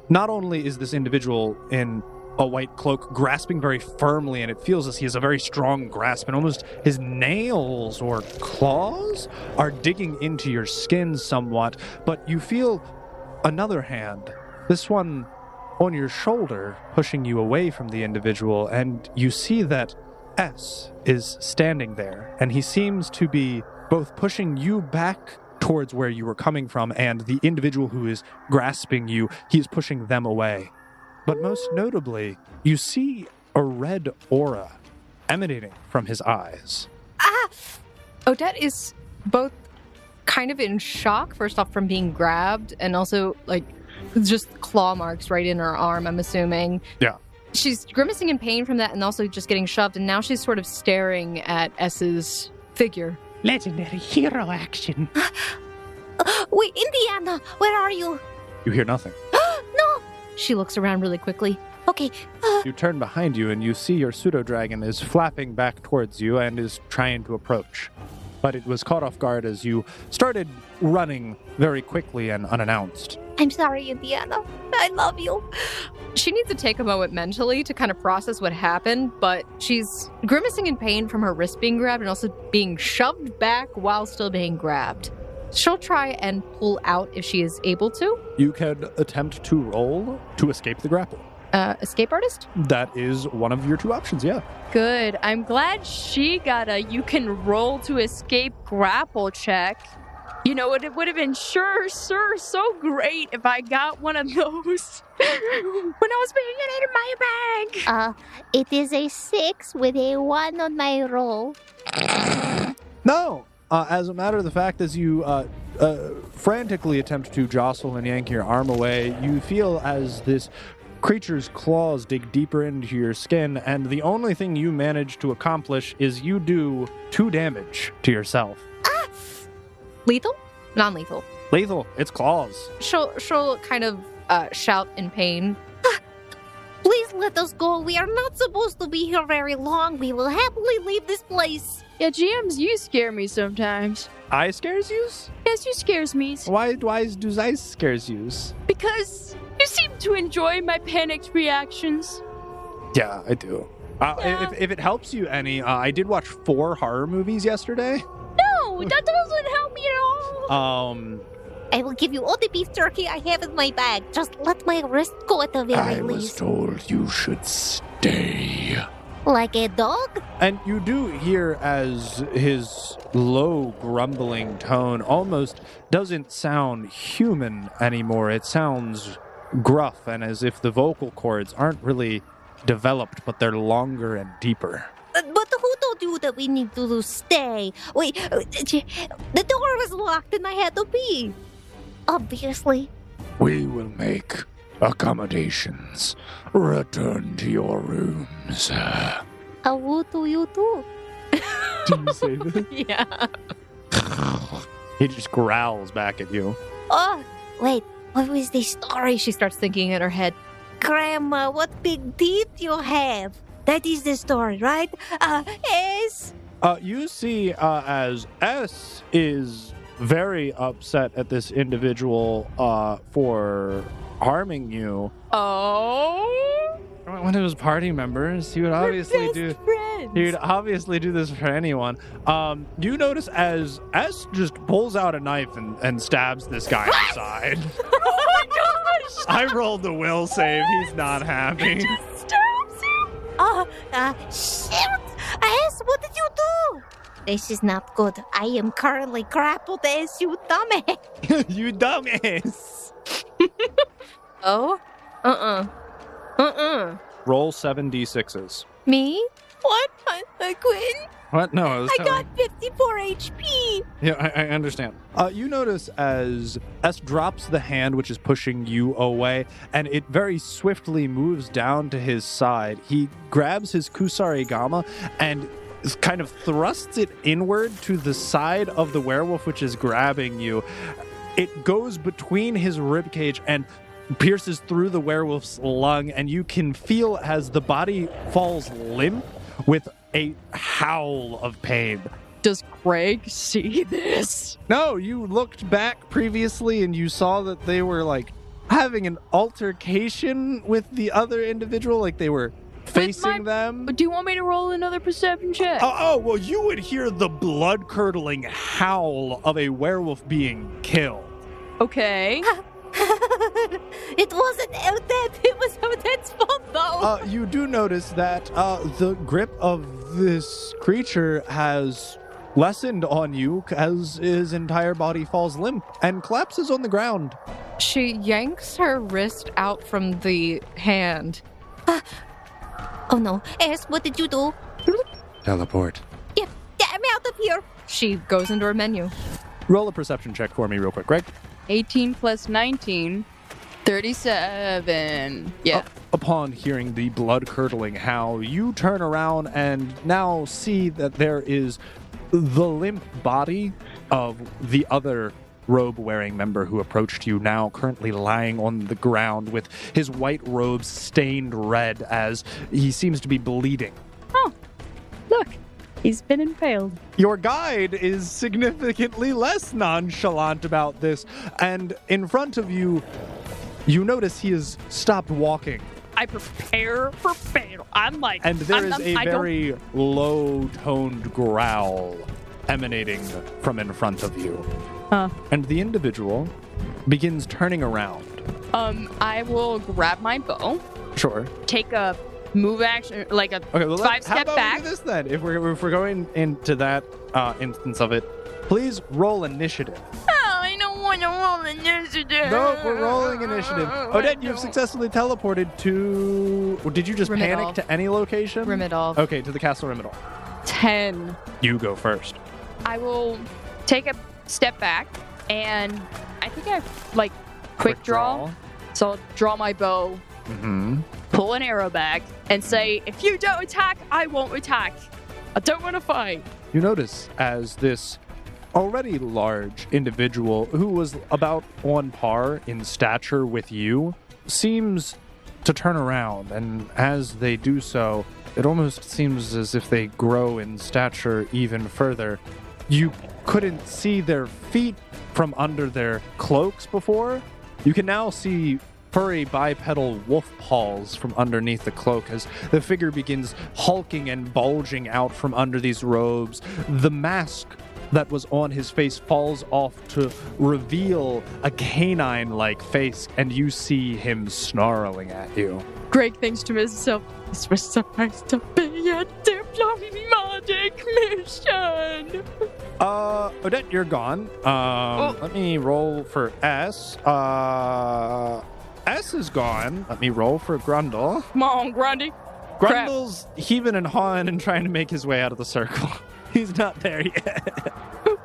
Not only is this individual in a white cloak grasping very firmly, and it feels as he has a very strong grasp, and almost his nails or claws are digging into your skin somewhat, but you feel another hand, this one on your shoulder, pushing you away from the individual, and you see that S is standing there, and he seems to be both pushing you back towards where you were coming from, and the individual who is grasping you, he's pushing them away. But most notably, you see a red aura emanating from his eyes. Odette is both kind of in shock, first off, from being grabbed, and also, just claw marks right in her arm, I'm assuming. Yeah. She's grimacing in pain from that and also just getting shoved, and now she's sort of staring at S's figure. Legendary hero action. Wait, Indiana, where are you? You hear nothing. No! She looks around really quickly. Okay. You turn behind you and you see your pseudo-dragon is flapping back towards you and is trying to approach. But it was caught off guard as you started running very quickly and unannounced. I'm sorry, Indiana. I love you. She needs to take a moment mentally to kind of process what happened, but she's grimacing in pain from her wrist being grabbed and also being shoved back while still being grabbed. She'll try and pull out if she is able to. You can attempt to roll to escape the grapple. Escape artist? That is one of your two options, yeah. Good. I'm glad she got a you can roll to escape grapple check. You know, it would have been so great if I got one of those when I was putting it in my bag. It is a 6 with a 1 on my roll. No. As a matter of the fact, as you frantically attempt to jostle and yank your arm away, you feel as this creature's claws dig deeper into your skin, and the only thing you manage to accomplish is you do 2 damage to yourself. Lethal? Non-lethal. Lethal. It's claws. She'll kind of shout in pain. Please let us go. We are not supposed to be here very long. We will happily leave this place. Yeah, GMs, you scare me sometimes. I scares yous? Yes, you scares me. Why do I scares yous? Because you seem to enjoy my panicked reactions. Yeah, I do. If it helps you any, I did watch 4 horror movies yesterday. No, that doesn't help me at all. I will give you all the beef jerky I have in my bag. Just let my wrist go at the very least. Told you should stay. Like a dog? And you do hear as his low grumbling tone almost doesn't sound human anymore. It sounds gruff and as if the vocal cords aren't really developed, but they're longer and deeper. that we need to stay. Wait, the door was locked and I had to pee. Obviously. We will make accommodations. Return to your rooms. How do you do? Do you say this? Yeah. He just growls back at you. Oh, wait, what was this story? She starts thinking in her head. Grandma, what big teeth you have. That is the story, right? Yes. You see, as S is very upset at this individual for harming you. Oh, One of his party members, he would obviously do. He would obviously do this for anyone. You notice as S just pulls out a knife and stabs this guy in the side. oh my gosh! I rolled the will save. He's not happy. Stabs him. Shoot! Yes, what did you do? This is not good. I am currently grappled as you dumbass. You dumbass. Oh? Roll 7d6s. Me? What? I quit. What? No, I was I telling- got 54 HP. Yeah, I understand. You notice as S drops the hand which is pushing you away, and it very swiftly moves down to his side. He grabs his kusarigama and kind of thrusts it inward to the side of the werewolf which is grabbing you. It goes between his ribcage and pierces through the werewolf's lung, and you can feel as the body falls limp with a howl of pain. Does Greg see this? No, you looked back previously and you saw that they were like having an altercation with the other individual, like they were facing them. Do you want me to roll another perception check? Well, you would hear the blood-curdling howl of a werewolf being killed. Okay. It wasn't Odette. It was Odette's fault, though. You do notice that the grip of this creature has lessened on you as his entire body falls limp and collapses on the ground. She yanks her wrist out from the hand. Oh no. Yes, what did you do? Teleport. Yeah, get me out of here. She goes into her menu. Roll a perception check for me real quick, Greg. 18 plus 19, 37. Yeah. Upon hearing the blood-curdling howl, you turn around and now see that there is the limp body of the other robe-wearing member who approached you, now currently lying on the ground with his white robes stained red as he seems to be bleeding. Oh, look. He's been impaled. Your guide is significantly less nonchalant about this, and in front of you, you notice he has stopped walking. I prepare for battle. I'm like, And there is a I don't- very low-toned growl emanating from in front of you. And the individual begins turning around. I will grab my bow, Sure. take a move action, like a Okay, well, how 5-step about back. we do this then? If we're going into that instance of it, please roll initiative. Oh, I don't want to roll initiative. No, we're rolling initiative. Odette, you've successfully teleported to... Did you just Rimmidol. panic to any location? Rimmidol. Okay, to the Castle Rimmidol. 10. You go first. I will take a step back, and I think I like quick draw. So I'll draw my bow, Mm-hmm. pull an arrow back, and say, if you don't attack, I won't attack. I don't want to fight. You notice as this already large individual who was about on par in stature with you seems to turn around, and as they do so, it almost seems as if they grow in stature even further. You couldn't see their feet from under their cloaks before. You can now see furry bipedal wolf paws from underneath the cloak as the figure begins hulking and bulging out from under these robes. The mask that was on his face falls off to reveal a canine-like face, and you see him snarling at you. Greg thinks to himself, this was supposed to be a diplomatic mission. Odette, you're gone. Let me roll for S. S is gone. Let me roll for Grundle. Come on, Grundy. Grundle's heaving and hawing and trying to make his way out of the circle. He's not there yet.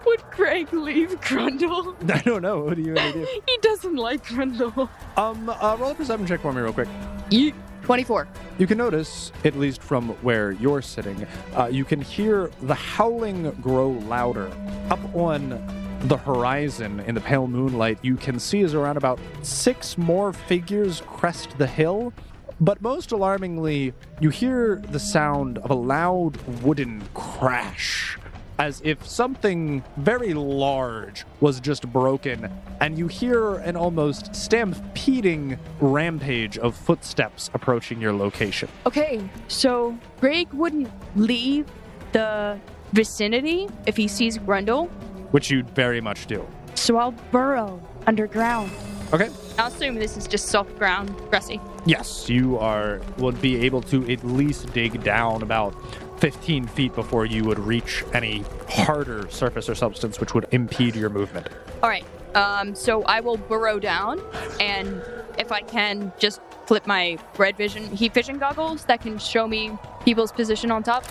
Would Greg leave Grundle? I don't know. What do you want to do? He doesn't like Grundle. Roll a perception check for me real quick. 24. You can notice, at least from where you're sitting, you can hear the howling grow louder. Up on the horizon in the pale moonlight, you can see as around about 6 more figures crest the hill. But most alarmingly, you hear the sound of a loud wooden crash, as if something very large was just broken, and you hear an almost stampeding rampage of footsteps approaching your location. Okay, so Greg wouldn't leave the vicinity if he sees Grundle, Which you very much do. so I'll burrow underground. Okay. I'll assume this is just soft ground, grassy. Yes, you would be able to at least dig down about 15 feet before you would reach any harder surface or substance which would impede your movement. All right, so I will burrow down, and if I can, just flip my heat vision goggles that can show me people's position on top.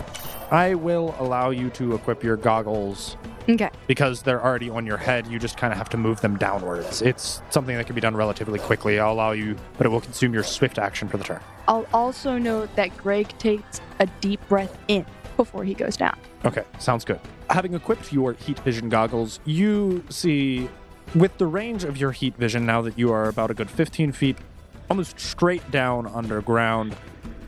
I will allow you to equip your goggles Okay. because they're already on your head. You just kind of have to move them downwards. It's something that can be done relatively quickly. I'll allow you, but it will consume your swift action for the turn. I'll also note that Greg takes a deep breath in before he goes down. Okay, sounds good. Having equipped your heat vision goggles, you see, with the range of your heat vision, now that you are about a good 15 feet, almost straight down underground,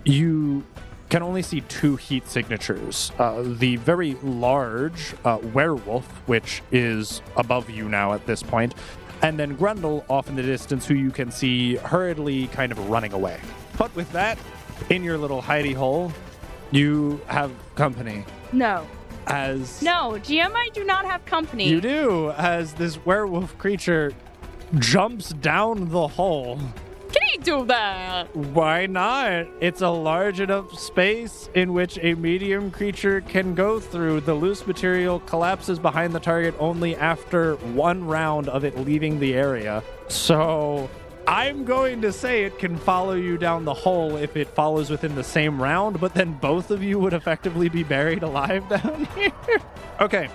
you can only see 2 heat signatures. The very large werewolf, which is above you now at this point, and then Grundle off in the distance, who you can see hurriedly kind of running away. But with that, in your little hidey hole, you have company. No, GM, I do not have company. You do, as this werewolf creature jumps down the hole. Can he do that? Why not? It's a large enough space in which a medium creature can go through. The loose material collapses behind the target only after 1 round of it leaving the area. So I'm going to say it can follow you down the hole if it follows within the same round, but then both of you would effectively be buried alive down here. Okay,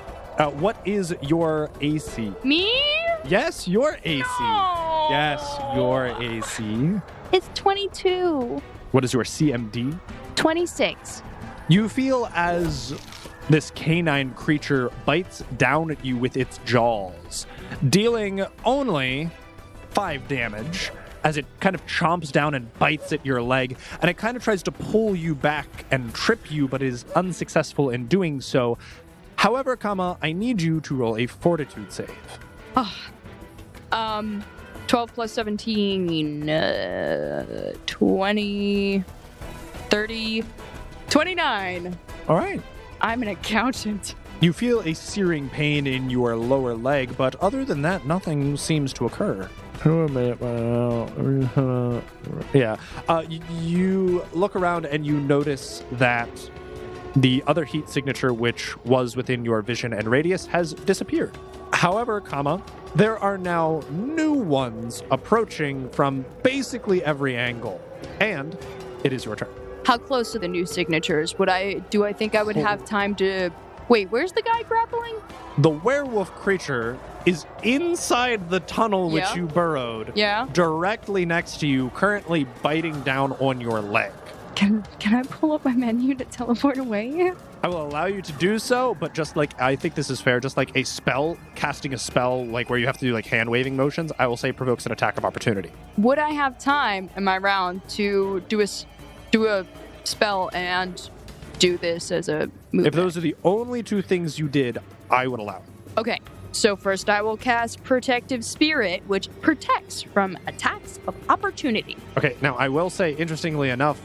what is your AC? Me? Yes, your AC. No. Yes, your AC. It's 22. What is your CMD? 26. You feel as this canine creature bites down at you with its jaws, dealing only 5 damage as it kind of chomps down and bites at your leg, and it kind of tries to pull you back and trip you, but is unsuccessful in doing so. However, I need you to roll a fortitude save. 12 plus 17, 20, 30, 29. All right. I'm an accountant. You feel a searing pain in your lower leg, but other than that, nothing seems to occur. Yeah. You look around and you notice that the other heat signature, which was within your vision and radius, has disappeared. However, there are now new ones approaching from basically every angle. And it is your turn. How close are the new signatures? Do I think I would have time to... Wait, where's the guy grappling? The werewolf creature is inside the tunnel which Yeah. you burrowed. Yeah. Directly next to you, currently biting down on your leg. Can I pull up my menu to teleport away? I will allow you to do so, but just like, I think this is fair, just like a spell, casting a spell, like where you have to do like hand waving motions, I will say provokes an attack of opportunity. Would I have time in my round to do a spell and do this as a move? If those are the only 2 things you did, I would allow it. Okay, so first I will cast Protective Spirit, which protects from attacks of opportunity. Okay, now I will say, interestingly enough,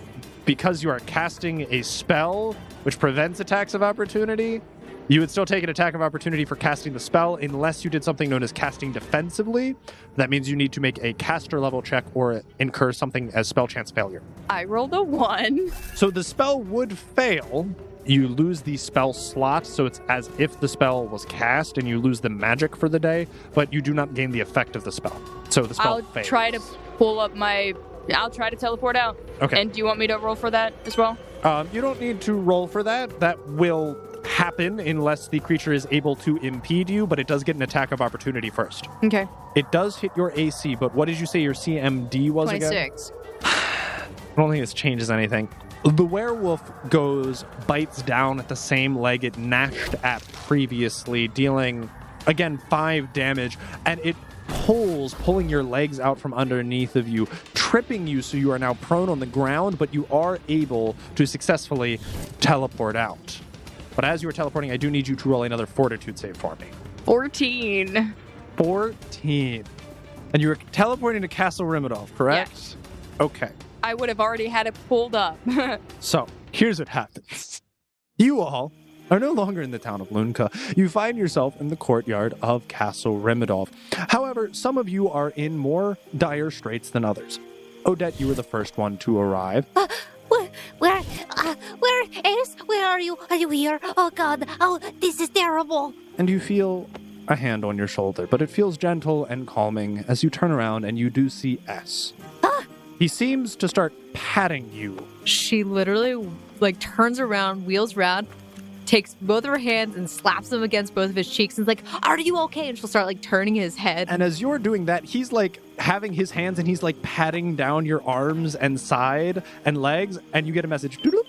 because you are casting a spell which prevents attacks of opportunity, you would still take an attack of opportunity for casting the spell unless you did something known as casting defensively. That means you need to make a caster level check or incur something as spell chance failure. I rolled a 1. So the spell would fail. You lose the spell slot, so it's as if the spell was cast and you lose the magic for the day, but you do not gain the effect of the spell. So the spell fails. I'll try to teleport out. Okay. And do you want me to roll for that as well? You don't need to roll for that. That will happen unless the creature is able to impede you, but it does get an attack of opportunity first. Okay. It does hit your AC, but what did you say your CMD was again? 26. I don't think this changes anything. The werewolf bites down at the same leg it gnashed at previously, dealing, again, 5 damage, and it pulling your legs out from underneath of you, tripping you so you are now prone on the ground, but you are able to successfully teleport out. But as you are teleporting, I do need you to roll another fortitude save for me. 14. 14. And you were teleporting to Castle Rimidolf, correct? Yes. Okay. I would have already had it pulled up. So, here's what happens. You all are no longer in the town of Lunka. You find yourself in the courtyard of Castle Rimidolf. However, some of you are in more dire straits than others. Odette, you were the first one to arrive. Where is? Where are you? Are you here? Oh God! Oh, this is terrible. And you feel a hand on your shoulder, but it feels gentle and calming as you turn around and you do see S. He seems to start patting you. She literally turns around, wheels around, takes both of her hands and slaps them against both of his cheeks and is like, "Are you okay?" And she'll start turning his head. And as you're doing that, he's having his hands and he's patting down your arms and side and legs, and you get a message. Doodle.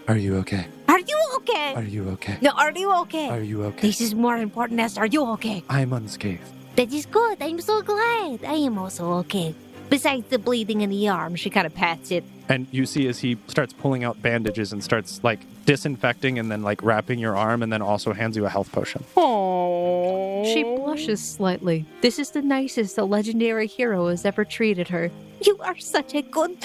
Are you okay? Are you okay? Are you okay? No, are you okay? Are you okay? This is more important as are you okay? I'm unscathed. That is good. I'm so glad. I am also okay. Besides the bleeding in the arm, she kind of pats it. And you see as he starts pulling out bandages and starts disinfecting and then wrapping your arm and then also hands you a health potion. Oh. She blushes slightly. This is the nicest a legendary hero has ever treated her. You are such a good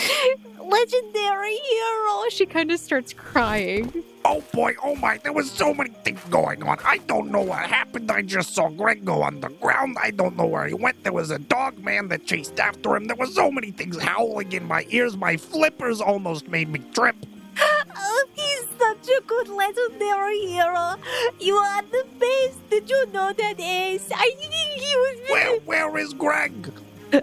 legendary hero. She kind of starts crying. Oh boy, oh my, there was so many things going on. I don't know what happened. I just saw Greg go on the ground. I don't know where he went. There was a dog man that chased after him. There were so many things howling in my ears. My flippers almost made me trip. Oh, he's such a good legendary hero. You are the best. Did you know that, Ace? I think he was... Where is Greg?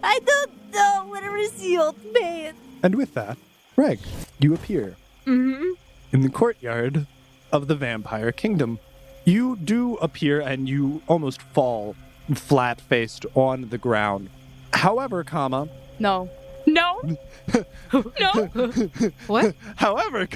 I don't know. Where is the old man? And with that, Greg, you appear. Mm-hmm. In the courtyard of the Vampire Kingdom. You do appear and you almost fall flat-faced on the ground. However, No. No. No. What? However,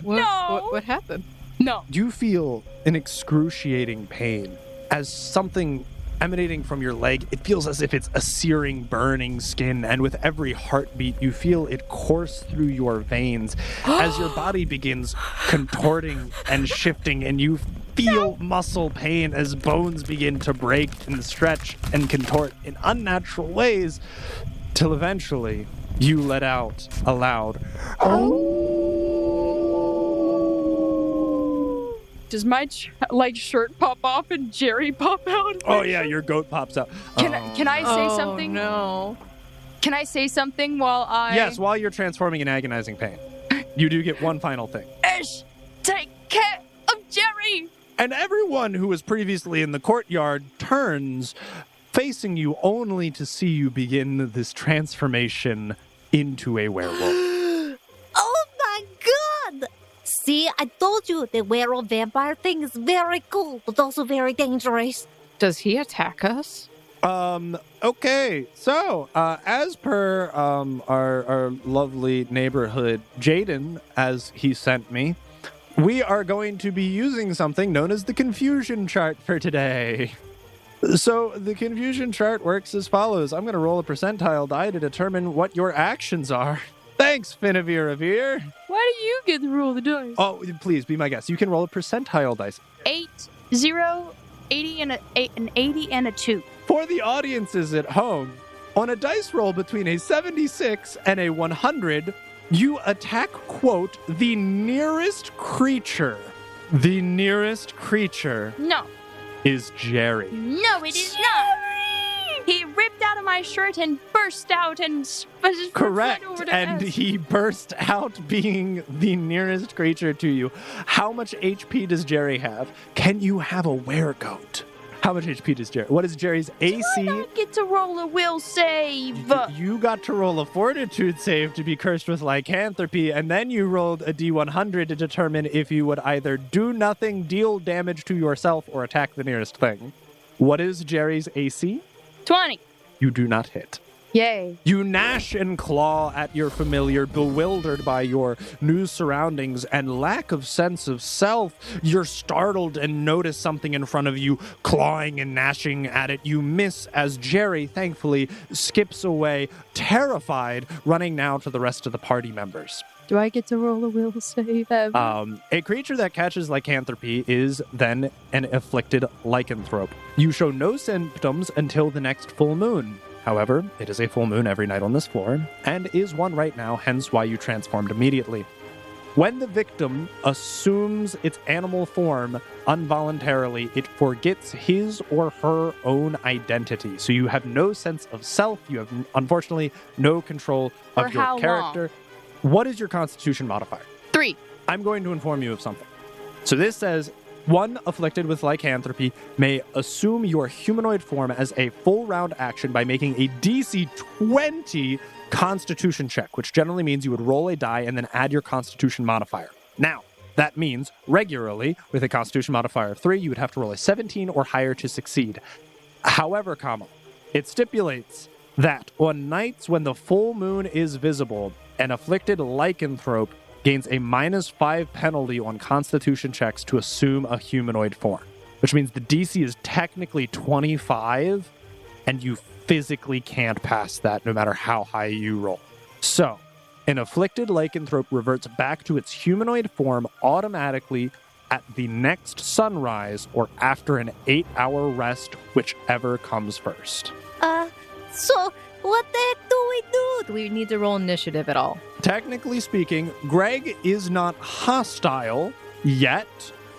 No. What happened? No. you feel an excruciating pain as something emanating from your leg. It feels as if it's a searing, burning skin, and with every heartbeat, you feel it course through your veins as your body begins contorting and shifting, and you feel muscle pain as bones begin to break and stretch and contort in unnatural ways, till eventually you let out a loud, Does my shirt pop off and Jerry pop out? oh yeah, your goat pops out. Can I say something? No. Can I say something while I... Yes, while you're transforming in agonizing pain. You do get one final thing. Ish, take care of Jerry! And everyone who was previously in the courtyard turns, facing you only to see you begin this transformation into a werewolf. Oh my God! See, I told you the werewolf vampire thing is very cool, but also very dangerous. Does he attack us? Okay. So, as per our lovely neighborhood Jaden, as he sent me, we are going to be using something known as the confusion chart for today. So the confusion chart works as follows. I'm going to roll a percentile die to determine what your actions are. Thanks, Finavir Avir. Why do you get to roll the dice? Oh, please be my guest. You can roll a percentile dice. 8, 0, 80, and an 80 and a 2. For the audiences at home, on a dice roll between a 76 and a 100, you attack, quote, the nearest creature. The nearest creature No. is Jerry. No, it is not. He ripped out of my shirt and burst out and Correct. over to And S. he burst out being the nearest creature to you. How much HP does Jerry have? Can you have a weregoat? How much HP does Jerry? What is Jerry's AC? I don't get to roll a will save. You got to roll a fortitude save to be cursed with lycanthropy, and then you rolled a D100 to determine if you would either do nothing, deal damage to yourself, or attack the nearest thing. What is Jerry's AC? 20. You do not hit. Yay. You gnash and claw at your familiar, bewildered by your new surroundings and lack of sense of self. You're startled and notice something in front of you, clawing and gnashing at it. You miss as Jerry, thankfully, skips away, terrified, running now to the rest of the party members. Do I get to roll a will save? A creature that catches lycanthropy is then an afflicted lycanthrope. You show no symptoms until the next full moon. However, it is a full moon every night on this floor, and is one right now, hence why you transformed immediately. When the victim assumes its animal form involuntarily, it forgets his or her own identity. So you have no sense of self. You have, unfortunately, no control of For your how character. What is your constitution modifier? 3. I'm going to inform you of something. So this says, one afflicted with lycanthropy may assume your humanoid form as a full round action by making a DC 20 constitution check, which generally means you would roll a die and then add your constitution modifier. Now, that means regularly, with a constitution modifier of 3, you would have to roll a 17 or higher to succeed. However, it stipulates that on nights when the full moon is visible, an afflicted lycanthrope gains a -5 penalty on constitution checks to assume a humanoid form, which means the DC is technically 25, and you physically can't pass that no matter how high you roll. So, an afflicted lycanthrope reverts back to its humanoid form automatically at the next sunrise or after an 8-hour rest, whichever comes first. So what the heck do we do? Do we need to roll initiative at all? Technically speaking, Greg is not hostile yet.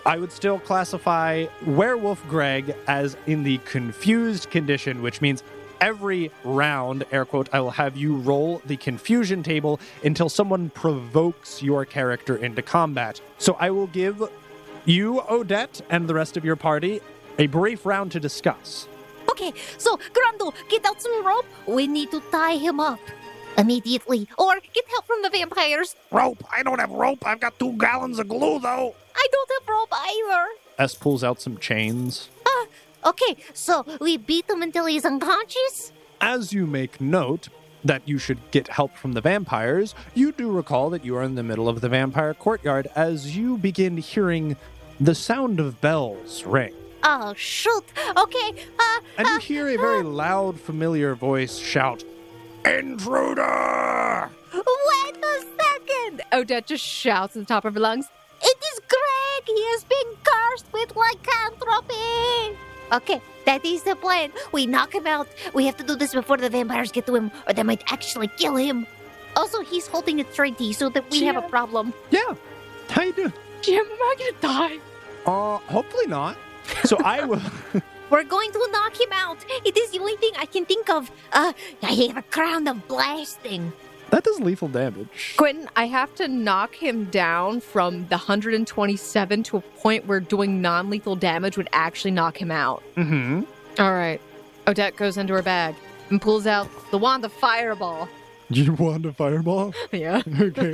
I would still classify Werewolf Greg as in the confused condition, which means every round, air quote, I will have you roll the confusion table until someone provokes your character into combat. So I will give you, Odette, and the rest of your party a brief round to discuss. Okay, so Grundle, get out some rope. We need to tie him up immediately, or get help from the vampires. Rope? I don't have rope. I've got 2 gallons of glue, though. I don't have rope either. S pulls out some chains. Okay, so we beat him until he's unconscious? As you make note that you should get help from the vampires, you do recall that you are in the middle of the vampire courtyard as you begin hearing the sound of bells ring. Oh, shoot. Okay, And you hear a very loud, familiar voice shout, "Intruder!" wait a second. Odette just shouts at the top of her lungs. It is Greg. He has been cursed with lycanthropy. Okay, that is the plan. We knock him out. We have to do this before the vampires get to him, or they might actually kill him. Also, he's holding a treaty, so that we have a problem. Yeah. How you doing? Jim, am I gonna die? Hopefully not. So I will... We're going to knock him out. It is the only thing I can think of. I have a crown of blasting. That does lethal damage. Quentin, I have to knock him down from the 127 to a point where doing non-lethal damage would actually knock him out. Mm-hmm. All right. Odette goes into her bag and pulls out the wand of fireball. You want a fireball? Yeah. Okay.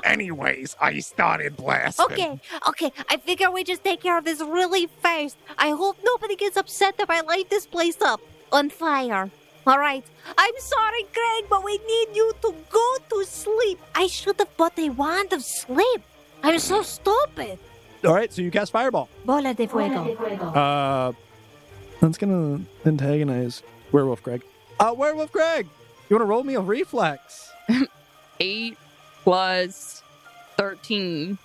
Anyways, I started blasting. Okay. I figure we just take care of this really fast. I hope nobody gets upset if I light this place up on fire. All right. I'm sorry, Greg, but we need you to go to sleep. I should have bought a wand of sleep. I'm so stupid. All right, so you cast fireball. Bola de fuego. That's gonna antagonize Werewolf Greg. Werewolf Greg, you want to roll me a reflex? 8 plus 13.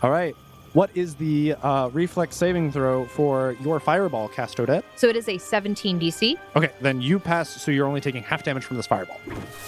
All right. What is the reflex saving throw for your fireball, cast Odette? So it is a 17 DC. Okay, then you pass, so you're only taking half damage from this fireball.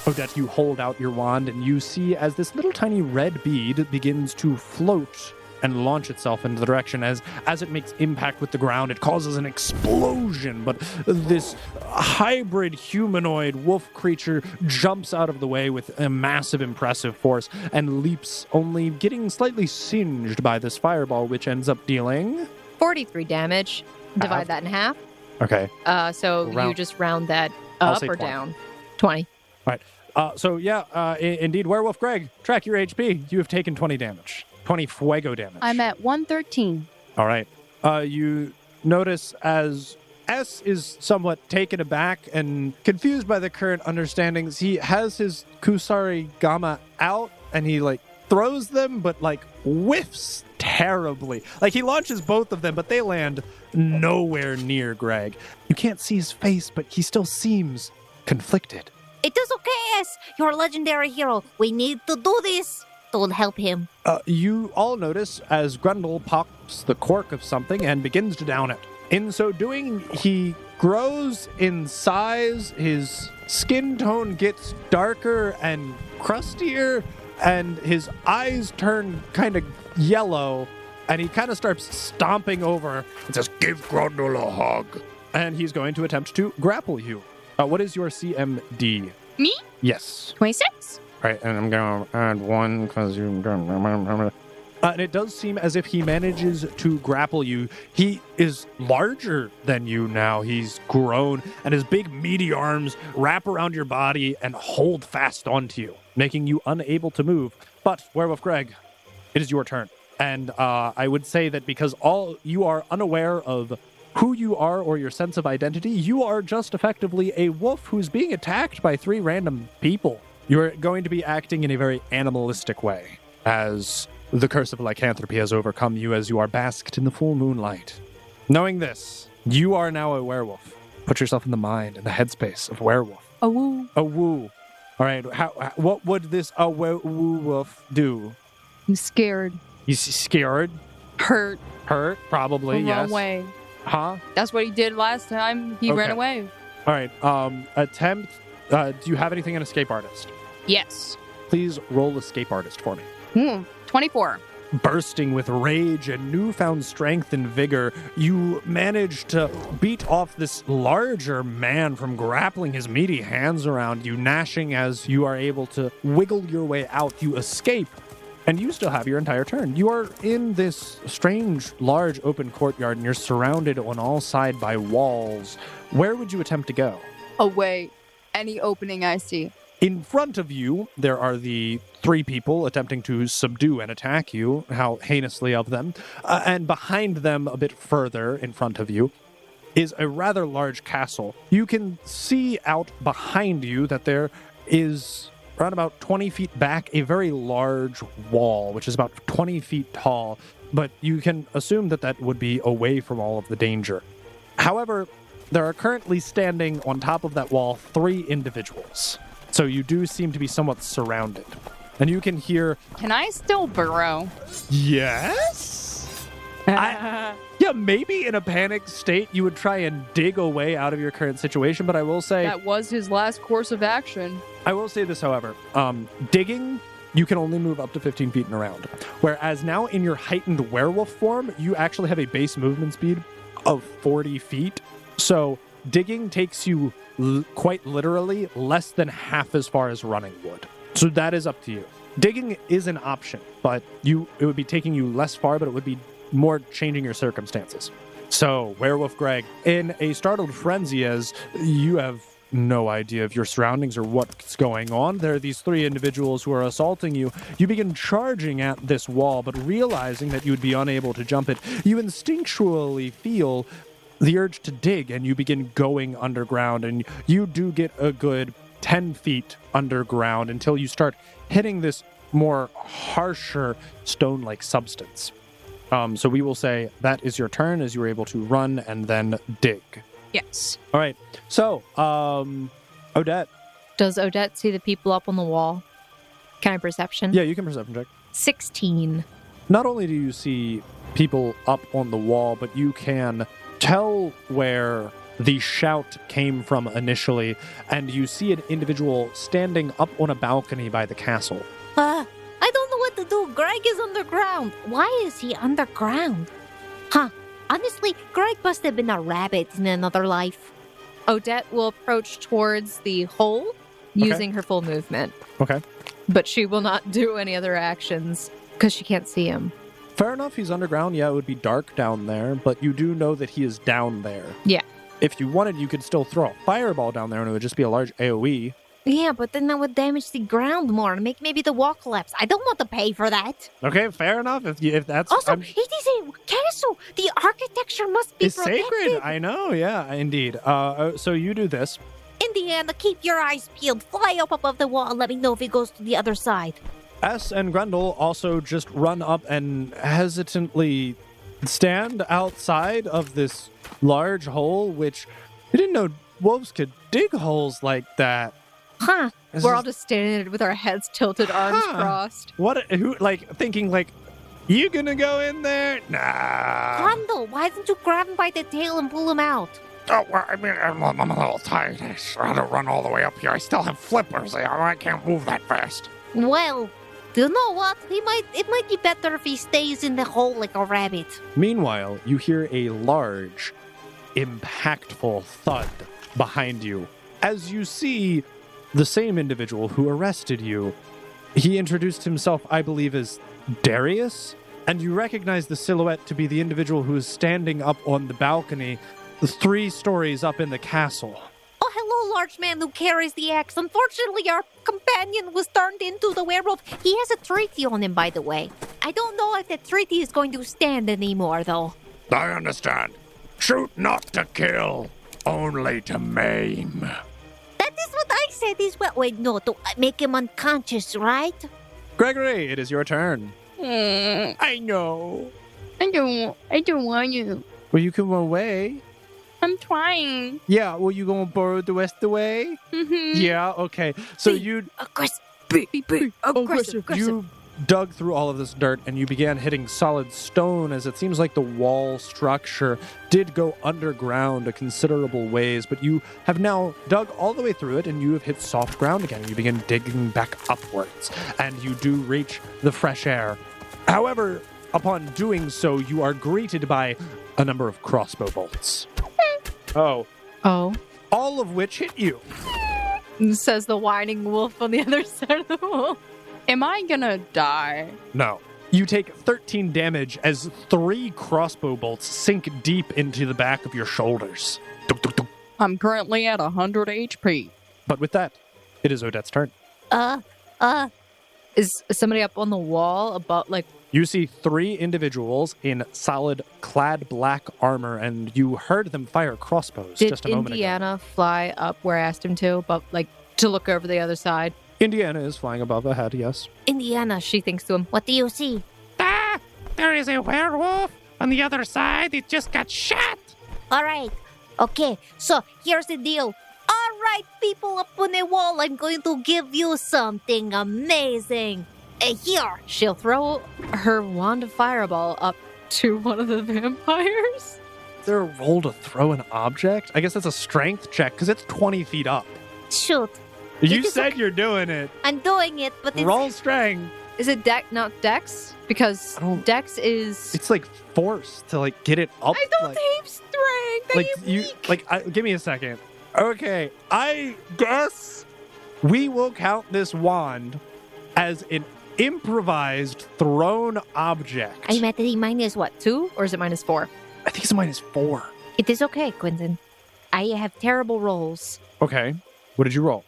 Odette, you hold out your wand, and you see as this little tiny red bead begins to float and launch itself into the direction. As it makes impact with the ground, it causes an explosion, but this hybrid humanoid wolf creature jumps out of the way with a massive, impressive force and leaps, only getting slightly singed by this fireball, which ends up dealing 43 damage. Divide that in half. Okay. So you Round- just round that I'll up say or 20. down? 20. Indeed, Werewolf Greg, track your HP. You have taken 20 damage. 20 fuego damage. I'm at 113. All right. You notice as S is somewhat taken aback and confused by the current understandings, he has his Kusari Gama out and he throws them, but whiffs terribly. He launches both of them, but they land nowhere near Greg. You can't see his face, but he still seems conflicted. It is okay, S. You're a legendary hero. We need to do this. Don't help him. You all notice as Grundle pops the cork of something and begins to down it. In so doing, he grows in size, his skin tone gets darker and crustier, and his eyes turn kind of yellow, and he kind of starts stomping over and says, "Give Grundle a hug." And he's going to attempt to grapple you. What is your CMD? Me? Yes. 26? Right, and I'm going to add 1 because you don't... And it does seem as if he manages to grapple you. He is larger than you now. He's grown, and his big, meaty arms wrap around your body and hold fast onto you, making you unable to move. But, Werewolf Greg, it is your turn. And I would say that because you are unaware of who you are or your sense of identity, you are just effectively a wolf who's being attacked by 3 random people. You're going to be acting in a very animalistic way, as the curse of lycanthropy has overcome you as you are basked in the full moonlight. Knowing this, you are now a werewolf. Put yourself in the mind, in the headspace of werewolf. A woo. A woo. All right, what would this werewolf do? I'm scared. He's scared? Hurt. Hurt? Probably, The yes. wrong way. Huh? That's what he did last time. He ran Okay. away. All right, attempt... do you have anything in Escape Artist? Yes. Please roll Escape Artist for me. 24. Bursting with rage and newfound strength and vigor, you manage to beat off this larger man from grappling his meaty hands around you, gnashing as you are able to wiggle your way out. You escape, and you still have your entire turn. You are in this strange, large, open courtyard, and you're surrounded on all sides by walls. Where would you attempt to go? Away. Any opening I see. In front of you, there are the 3 people attempting to subdue and attack you, how heinously of them. And behind them, a bit further in front of you, is a rather large castle. You can see out behind you that there is, around about 20 feet back, a very large wall, which is about 20 feet tall. But you can assume that that would be away from all of the danger. However, there are currently standing on top of that wall 3 individuals. So you do seem to be somewhat surrounded. And you can hear... Can I still burrow? Yes? Yeah, maybe in a panicked state you would try and dig a way out of your current situation, but I will say... That was his last course of action. I will say this, however. Digging, you can only move up to 15 feet and around. Whereas now in your heightened werewolf form, you actually have a base movement speed of 40 feet. So digging takes you quite literally less than half as far as running would. So that is up to you. Digging is an option, but it would be taking you less far, but it would be more changing your circumstances. So, Werewolf Greg, in a startled frenzy, as you have no idea of your surroundings or what's going on, there are these 3 individuals who are assaulting you. You begin charging at this wall, but realizing that you would be unable to jump it, you instinctually feel the urge to dig, and you begin going underground, and you do get a good 10 feet underground until you start hitting this more harsher stone-like substance. So we will say that is your turn as you were able to run and then dig. Yes. All right. So, Odette. Does Odette see the people up on the wall? Can I perception? Yeah, you can perception check. 16. Not only do you see people up on the wall, but you can tell where the shout came from initially, and you see an individual standing up on a balcony by the castle. I don't know what to do. Greg is underground. Why is he underground? Honestly, Greg must have been a rabbit in another life. Odette will approach towards the hole using her full movement. Okay. But she will not do any other actions because she can't see him. Fair enough, he's underground. Yeah, it would be dark down there, but you do know that he is down there. Yeah. If you wanted, you could still throw a fireball down there and it would just be a large AoE. Yeah, but then that would damage the ground more and make maybe the wall collapse. I don't want to pay for that. Okay, fair enough. If that's Also, it is a castle. The architecture must be it's protected. sacred. I know. Yeah, indeed. So you do this. Indiana, keep your eyes peeled. Fly up above the wall and let me know if it goes to the other side. S and Grendel also just run up and hesitantly stand outside of this large hole, which you didn't know wolves could dig holes like that. Huh. We're all just standing there with our heads tilted, arms crossed. Thinking you gonna go in there? Nah. Grundle, why didn't you grab him by the tail and pull him out? Oh, well, I mean, I'm a little tired. I had to run all the way up here. I still have flippers. I can't move that fast. Well, you know what? It might be better if he stays in the hole like a rabbit. Meanwhile, you hear a large, impactful thud behind you as you see the same individual who arrested you. He introduced himself, I believe, as Darius, and you recognize the silhouette to be the individual who is standing up on the balcony 3 stories up in the castle. Oh, hello, large man who carries the axe. Unfortunately, our companion was turned into the werewolf. He has a treaty on him, by the way. I don't know if that treaty is going to stand anymore, though. I understand. Shoot not to kill, only to maim. That is what I said as well. Wait, no, to make him unconscious, right? Gregory, it is your turn. I know. I don't want you. Well, you can run away. I'm trying. Yeah, well, you gonna borrow the rest of the way? Mm-hmm. Yeah, okay. So Aggressive. Aggressive. you dug through all of this dirt and you began hitting solid stone as it seems like the wall structure did go underground a considerable ways, but you have now dug all the way through it and you have hit soft ground again. You begin digging back upwards and you do reach the fresh air. However, upon doing so, you are greeted by a number of crossbow bolts. Oh. All of which hit you. Says the whining wolf on the other side of the wall. Am I gonna die? No. You take 13 damage as 3 crossbow bolts sink deep into the back of your shoulders. Duk, duk, duk. I'm currently at 100 HP. But with that, it is Odette's turn. Is somebody up on the wall about You see 3 individuals in solid clad black armor, and you heard them fire crossbows did just a moment ago. Indiana fly up where I asked him to, but to look over the other side? Indiana is flying above ahead, yes. Indiana, She thinks to him. what do you see? Ah, there is a werewolf on the other side. It just got shot. All right. Okay, so here's the deal. All right, people up on the wall, I'm going to give you something amazing. Here. She'll throw her wand of fireball up to one of the vampires. Is there a roll to throw an object? I guess that's a strength check, because it's 20 feet up. Shoot. You is said you're doing it. I'm doing it, but it's... Roll strength. Is it not Dex? Because Dex is... It's force to get it up. I don't have strength. I am weak. Give me a second. Okay, I guess we will count this wand as an improvised thrown object. I'm at the minus what? 2? Or is it -4? I think it's -4. It is okay, Quentin. I have terrible rolls. Okay, what did you roll?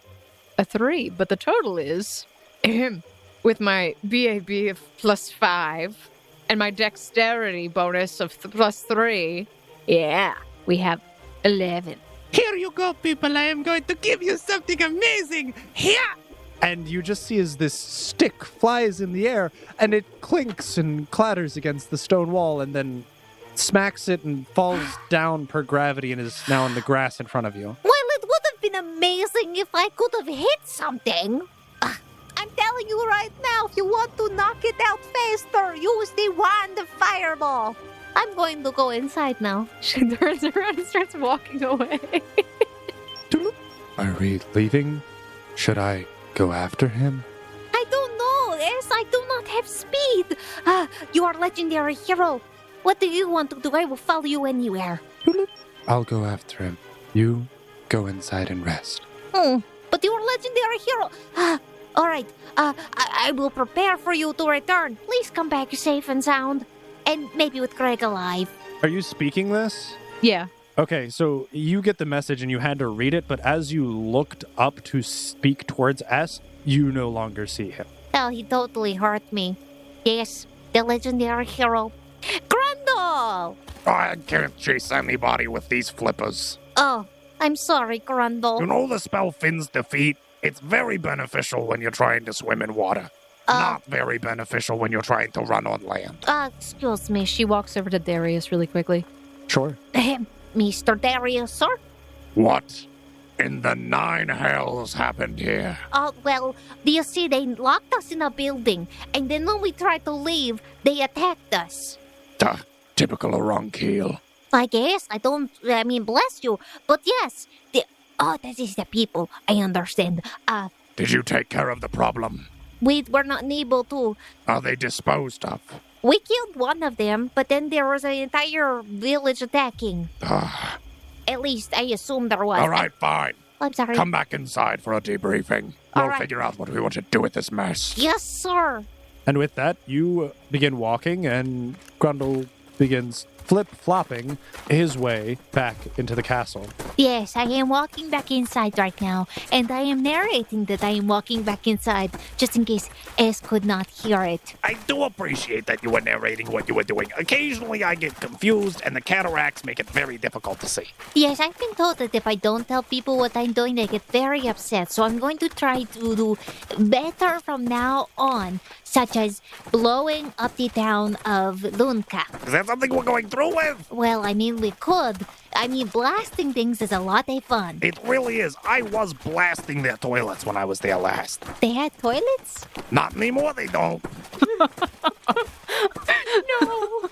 A 3, but the total is... with my BAB of +5 and my dexterity bonus of +3. Yeah, we have 11. Here you go, people. I am going to give you something amazing. Here. And you just see as this stick flies in the air and it clinks and clatters against the stone wall and then smacks it and falls down per gravity and is now in the grass in front of you. Well, it would have been amazing if I could have hit something. I'm telling you right now, if you want to knock it out faster, use the wand of fireball. I'm going to go inside now. She turns around and starts walking away. Are we leaving? Should I go after him? I don't know, as I do not have speed. You are a legendary hero. What do you want to do? I will follow you anywhere. I'll go after him. You go inside and rest. But you are a legendary hero. All right, I will prepare for you to return. Please come back safe and sound. And maybe with Greg alive. Are you speaking this? Yeah. Okay, so you get the message and you had to read it, but as you looked up to speak towards S, you no longer see him. Oh, he totally hurt me. Yes, the legendary hero. Grundle! I can't chase anybody with these flippers. Oh, I'm sorry, Grundle. You know the spell Finn's Defeat? It's very beneficial when you're trying to swim in water. Not very beneficial when you're trying to run on land. Excuse me. She walks over to Darius really quickly. Sure. Mr. Darius, sir? What in the nine hells happened here? Well, do you see, they locked us in a building, and then when we tried to leave, they attacked us. Typical Ronquil. I guess, bless you, but yes, that is the people, I understand. Did you take care of the problem? We were not able to. Are they disposed of? We killed one of them, but then there was an entire village attacking. At least I assume there was. All right, fine. I'm sorry. Come back inside for a debriefing. All We'll right. figure out what we want to do with this mess. Yes, sir. And with that, you begin walking, and Grundle begins flip-flopping his way back into the castle. Yes, I am walking back inside right now, and I am narrating that I am walking back inside, just in case S could not hear it. I do appreciate that you were narrating what you were doing. Occasionally I get confused, and the cataracts make it very difficult to see. Yes, I've been told that if I don't tell people what I'm doing, they get very upset, so I'm going to try to do better from now on, such as blowing up the town of Lunka. Is that something we're going through with? Well, we could. Blasting things is a lot of fun. It really is. I was blasting their toilets when I was there last. They had toilets? Not anymore, they don't. No.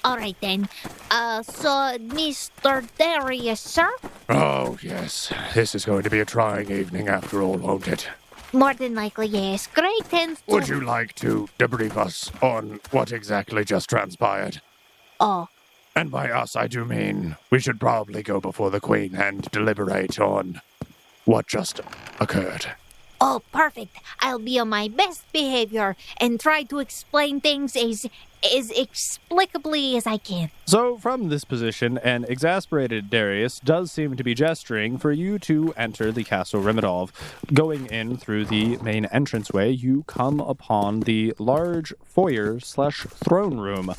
All right, then. So, Mr. Darius, sir? Oh, yes. This is going to be a trying evening after all, won't it? More than likely, yes. Greg tends to... Would you like to debrief us on what exactly just transpired? Oh. And by us, I do mean we should probably go before the Queen and deliberate on what just occurred. Oh, perfect. I'll be on my best behavior and try to explain things as explicably as I can. So, from this position, an exasperated Darius does seem to be gesturing for you to enter the Castle Rimidov. Going in through the main entranceway, you come upon the large foyer/throne room,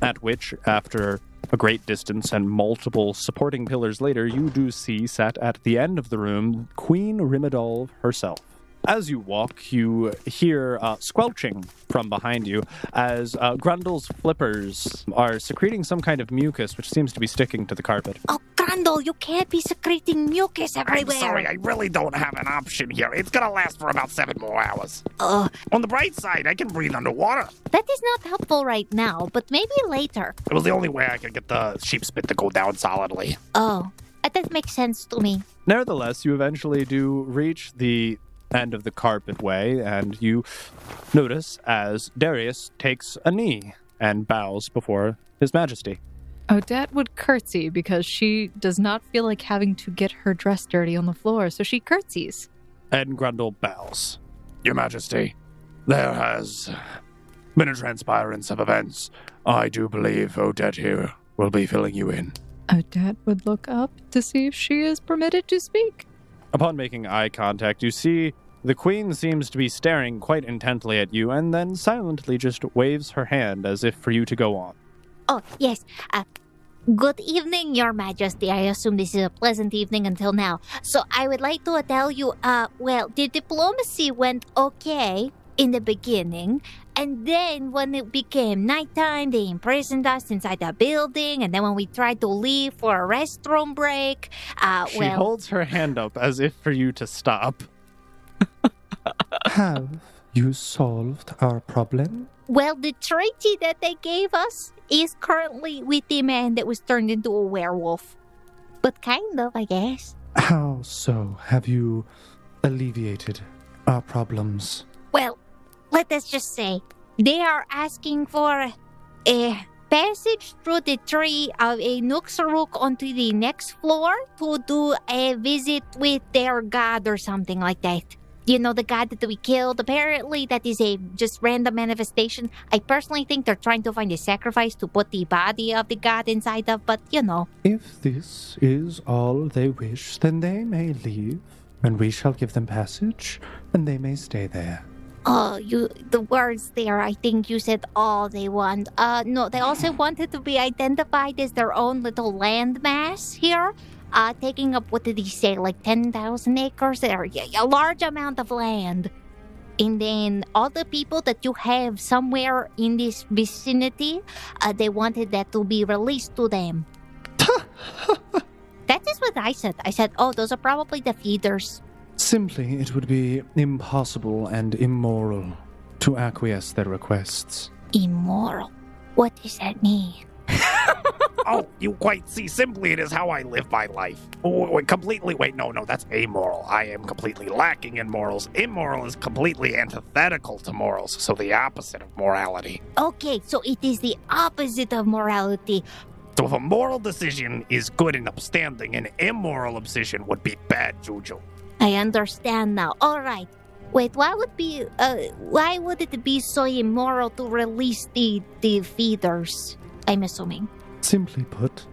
at which, after a great distance and multiple supporting pillars later, you do see, sat at the end of the room, Queen Rimidov herself. As you walk, you hear squelching from behind you as Grundle's flippers are secreting some kind of mucus which seems to be sticking to the carpet. Oh, Grundle, you can't be secreting mucus everywhere. I'm sorry, I really don't have an option here. It's gonna last for about 7 more hours. On the bright side, I can breathe underwater. That is not helpful right now, but maybe later. It was the only way I could get the sheep spit to go down solidly. Oh, that makes sense to me. Nevertheless, you eventually do reach the end of the carpet way, and you notice as Darius takes a knee and bows before His Majesty. Odette would curtsy because she does not feel like having to get her dress dirty on the floor, so she curtsies. And Grundle bows. Your Majesty, there has been a transpirance of events. I do believe Odette here will be filling you in. Odette would look up to see if she is permitted to speak. Upon making eye contact, you see the Queen seems to be staring quite intently at you and then silently just waves her hand as if for you to go on. Oh, yes. Good evening, Your Majesty. I assume this is a pleasant evening until now. So I would like to tell you, the diplomacy went okay in the beginning. And then when it became nighttime, they imprisoned us inside the building. And then when we tried to leave for a restroom break, She holds her hand up as if for you to stop. Have you solved our problem? Well, the treaty that they gave us is currently with the man that was turned into a werewolf. But kind of, I guess. How so have you alleviated our problems? Well, let us just say, they are asking for a passage through the tree of a Nuxaruk onto the next floor to do a visit with their god or something like that. the guy that we killed. Apparently, that is a just random manifestation. I personally think they're trying to find a sacrifice to put the body of the god inside of, but If this is all they wish, then they may leave, and we shall give them passage, and they may stay there. Oh, the words there, I think you said all they want. No, they also wanted to be identified as their own little landmass here. Taking up, what did he say, like 10,000 acres? Or a large amount of land. And then all the people that you have somewhere in this vicinity, they wanted that to be released to them. That is what I said. I said, oh, those are probably the feeders. Simply, it would be impossible and immoral to acquiesce their requests. Immoral? What does that mean? Oh, you quite see. Simply, it is how I live my life. No, that's amoral. I am completely lacking in morals. Immoral is completely antithetical to morals, so the opposite of morality. Okay, so it is the opposite of morality. So if a moral decision is good and upstanding, an immoral decision would be bad juju. I understand now. All right. Wait, why would it be so immoral to release the feeders? I'm assuming. Simply put,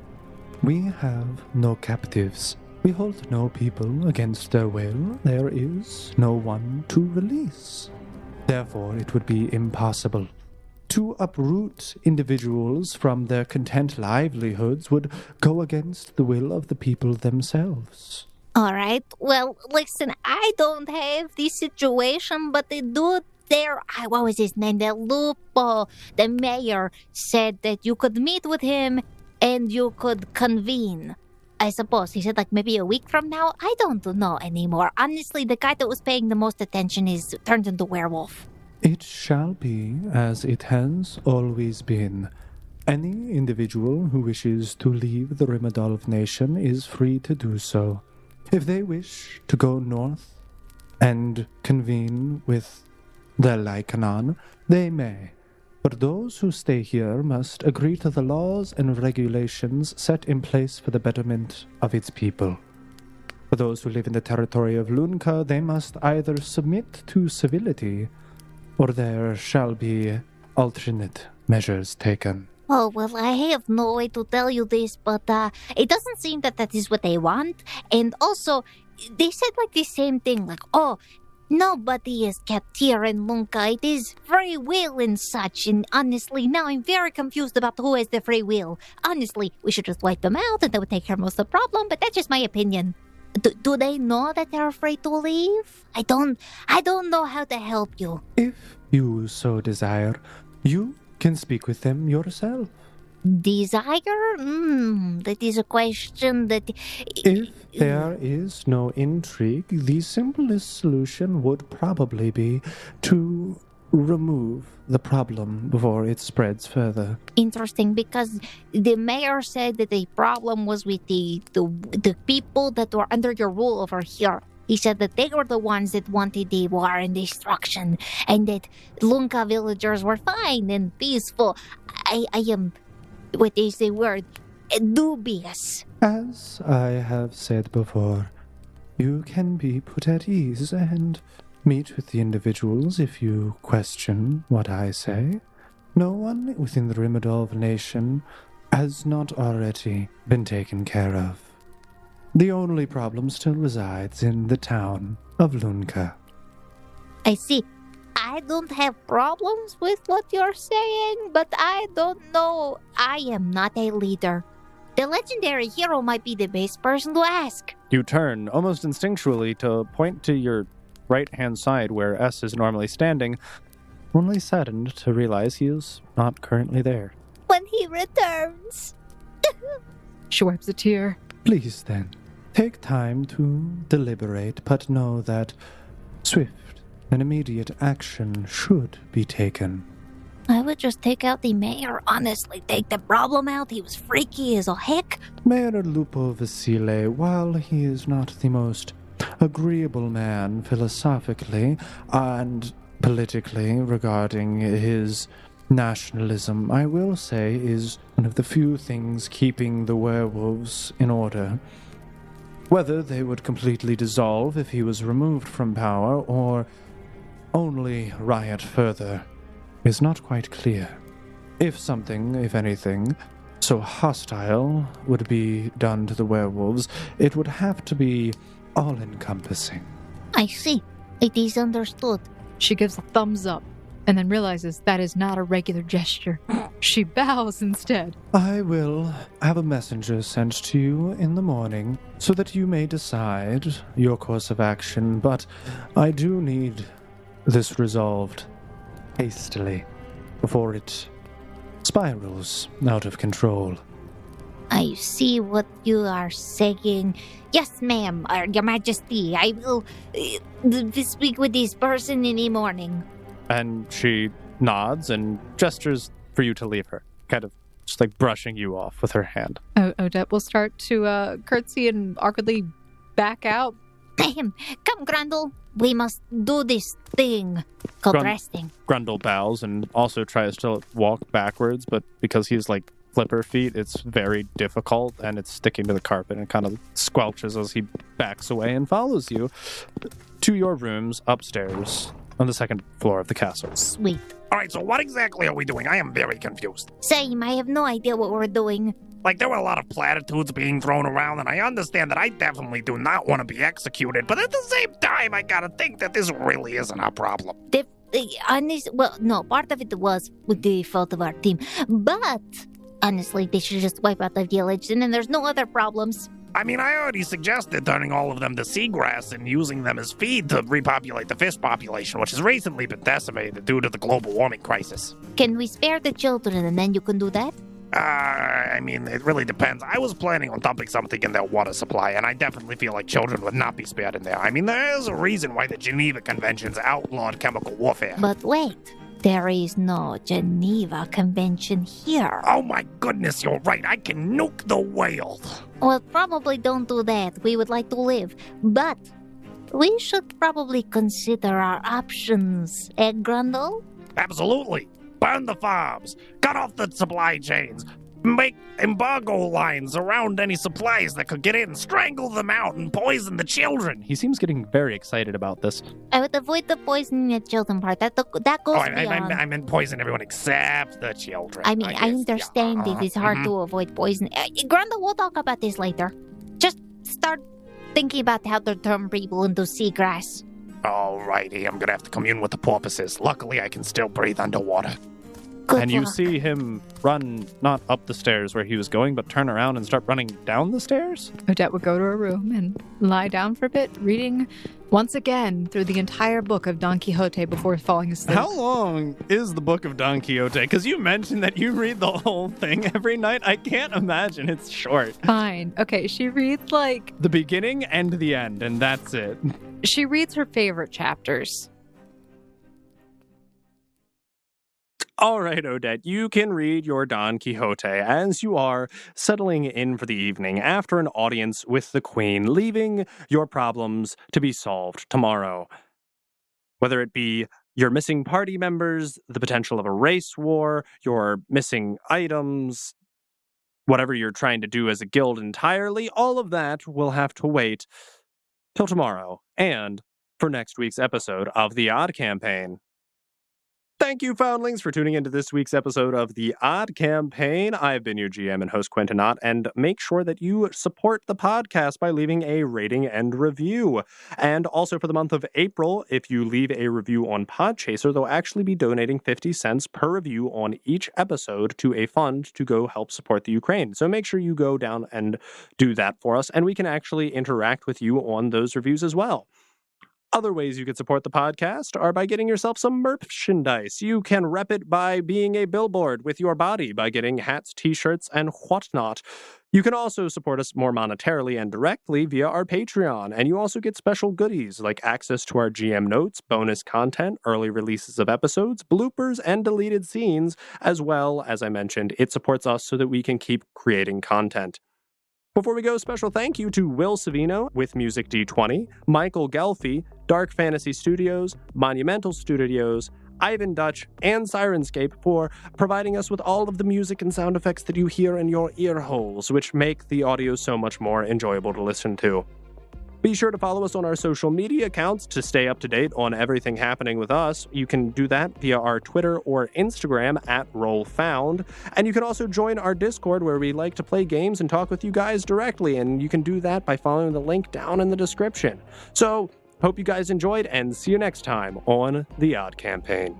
we have no captives. We hold no people against their will. There is no one to release. Therefore, it would be impossible. To uproot individuals from their content livelihoods would go against the will of the people themselves. All right. Well, listen, I don't have this situation, but the dude there, what was his name? The Lupo, the mayor, said that you could meet with him and you could convene. I suppose he said like maybe a week from now. I don't know anymore. Honestly, the guy that was paying the most attention is turned into werewolf. It shall be as it has always been. Any individual who wishes to leave the Rimadolf nation is free to do so. If they wish to go north and convene with the Lycanon, they may. But those who stay here must agree to the laws and regulations set in place for the betterment of its people. For those who live in the territory of Lunka, they must either submit to civility, or there shall be alternate measures taken. Oh, well, I have no way to tell you this, but it doesn't seem that is what they want. And also, they said like the same thing, like, oh, nobody is kept here in Lunka. It is free will and such. And honestly, now I'm very confused about who has the free will. Honestly, we should just wipe them out and that would take care of most of the problem, but that's just my opinion. Do they know that they're afraid to leave? I don't know how to help you. If you so desire, you can speak with them yourself. Desire? That is a question that... If there is no intrigue, the simplest solution would probably be to remove the problem before it spreads further. Interesting, because the mayor said that the problem was with the people that were under your rule over here. He said that they were the ones that wanted the war and destruction, and that Lunka villagers were fine and peaceful. I am, what is the word, dubious. As I have said before, you can be put at ease and meet with the individuals if you question what I say. No one within the Rimadolf nation has not already been taken care of. The only problem still resides in the town of Lunka. I see. I don't have problems with what you're saying, but I don't know. I am not a leader. The legendary hero might be the best person to ask. You turn almost instinctually to point to your right-hand side where S is normally standing, only saddened to realize he is not currently there. When he returns. She wipes a tear. Please then, take time to deliberate, but know that swift and immediate action should be taken. I would just take out the mayor, honestly. Take the problem out. He was freaky as a heck. Mayor Lupo Vasille, while he is not the most agreeable man philosophically and politically regarding his nationalism, I will say is one of the few things keeping the werewolves in order. Whether they would completely dissolve if he was removed from power, or only riot further, is not quite clear. If something, if anything, so hostile would be done to the werewolves, it would have to be all-encompassing. I see. It is understood. She gives a thumbs up and then realizes that is not a regular gesture. She bows instead. I will have a messenger sent to you in the morning so that you may decide your course of action, but I do need this resolved hastily before it spirals out of control. I see what you are saying. Yes, ma'am, Your Majesty. I will speak with this person in the morning. And she nods and gestures for you to leave her, kind of just like brushing you off with her hand. Odette will start to curtsy and awkwardly back out. Come, Grundle. We must do this thing called resting. Grundle bows and also tries to walk backwards, but because he's like flipper feet, it's very difficult and it's sticking to the carpet and kind of squelches as he backs away and follows you to your rooms upstairs on the second floor of the castle. Sweet. All right, so what exactly are we doing? I am very confused. Same, I have no idea what we're doing. Like, there were a lot of platitudes being thrown around, and I understand that I definitely do not want to be executed, but at the same time, I gotta think that this really isn't our problem. Part of it was with the fault of our team, but honestly, they should just wipe out the village, and then there's no other problems. I mean, I already suggested turning all of them to seagrass and using them as feed to repopulate the fish population, which has recently been decimated due to the global warming crisis. Can we spare the children and then you can do that? I mean, it really depends. I was planning on dumping something in their water supply, and I definitely feel like children would not be spared in there. I mean, there is a reason why the Geneva Conventions outlawed chemical warfare. But wait, there is no Geneva Convention here. Oh my goodness, you're right. I can nuke the whale. Well, probably don't do that. We would like to live. But we should probably consider our options, Grundle? Absolutely. Burn the farms, cut off the supply chains, make embargo lines around any supplies that could get in, strangle them out, and poison the children. He seems getting very excited about this. I would avoid the poisoning the children part. That goes beyond. I meant poison everyone except the children. I mean, I understand it is hard to avoid poison. Grundle, we'll talk about this later. Just start thinking about how to turn people into seagrass. Alrighty, I'm gonna have to commune with the porpoises. Luckily, I can still breathe underwater. Good and luck. you see him run not up the stairs where he was going, but turn around and start running down the stairs? Odette would go to her room and lie down for a bit, reading once again through the entire book of Don Quixote before falling asleep. How long is the book of Don Quixote? Because you mentioned that you read the whole thing every night. I can't imagine it's short. Fine. Okay, she reads like... The beginning and the end, and that's it. She reads her favorite chapters. All right, Odette, you can read your Don Quixote as you are settling in for the evening after an audience with the Queen, leaving your problems to be solved tomorrow. Whether it be your missing party members, the potential of a race war, your missing items, whatever you're trying to do as a guild entirely, all of that will have to wait till tomorrow and for next week's episode of The Odd Campaign. Thank you, Foundlings, for tuning into this week's episode of The Odd Campaign. I've been your GM and host, Quentin Ott, and make sure that you support the podcast by leaving a rating and review. And also for the month of April, if you leave a review on Podchaser, they'll actually be donating 50 cents per review on each episode to a fund to go help support the Ukraine. So make sure you go down and do that for us, and we can actually interact with you on those reviews as well. Other ways you can support the podcast are by getting yourself some merchandise. You can rep it by being a billboard with your body, by getting hats, t-shirts, and whatnot. You can also support us more monetarily and directly via our Patreon, and you also get special goodies like access to our GM notes, bonus content, early releases of episodes, bloopers, and deleted scenes, as well, as I mentioned, it supports us so that we can keep creating content. Before we go, special thank you to Will Savino with Music D20, Michael Gelfi, Dark Fantasy Studios, Monumental Studios, Ivan Dutch, and Sirenscape for providing us with all of the music and sound effects that you hear in your ear holes, which make the audio so much more enjoyable to listen to. Be sure to follow us on our social media accounts to stay up to date on everything happening with us. You can do that via our Twitter or Instagram at RollFound. And you can also join our Discord where we like to play games and talk with you guys directly. And you can do that by following the link down in the description. So, hope you guys enjoyed and see you next time on The Odd Campaign.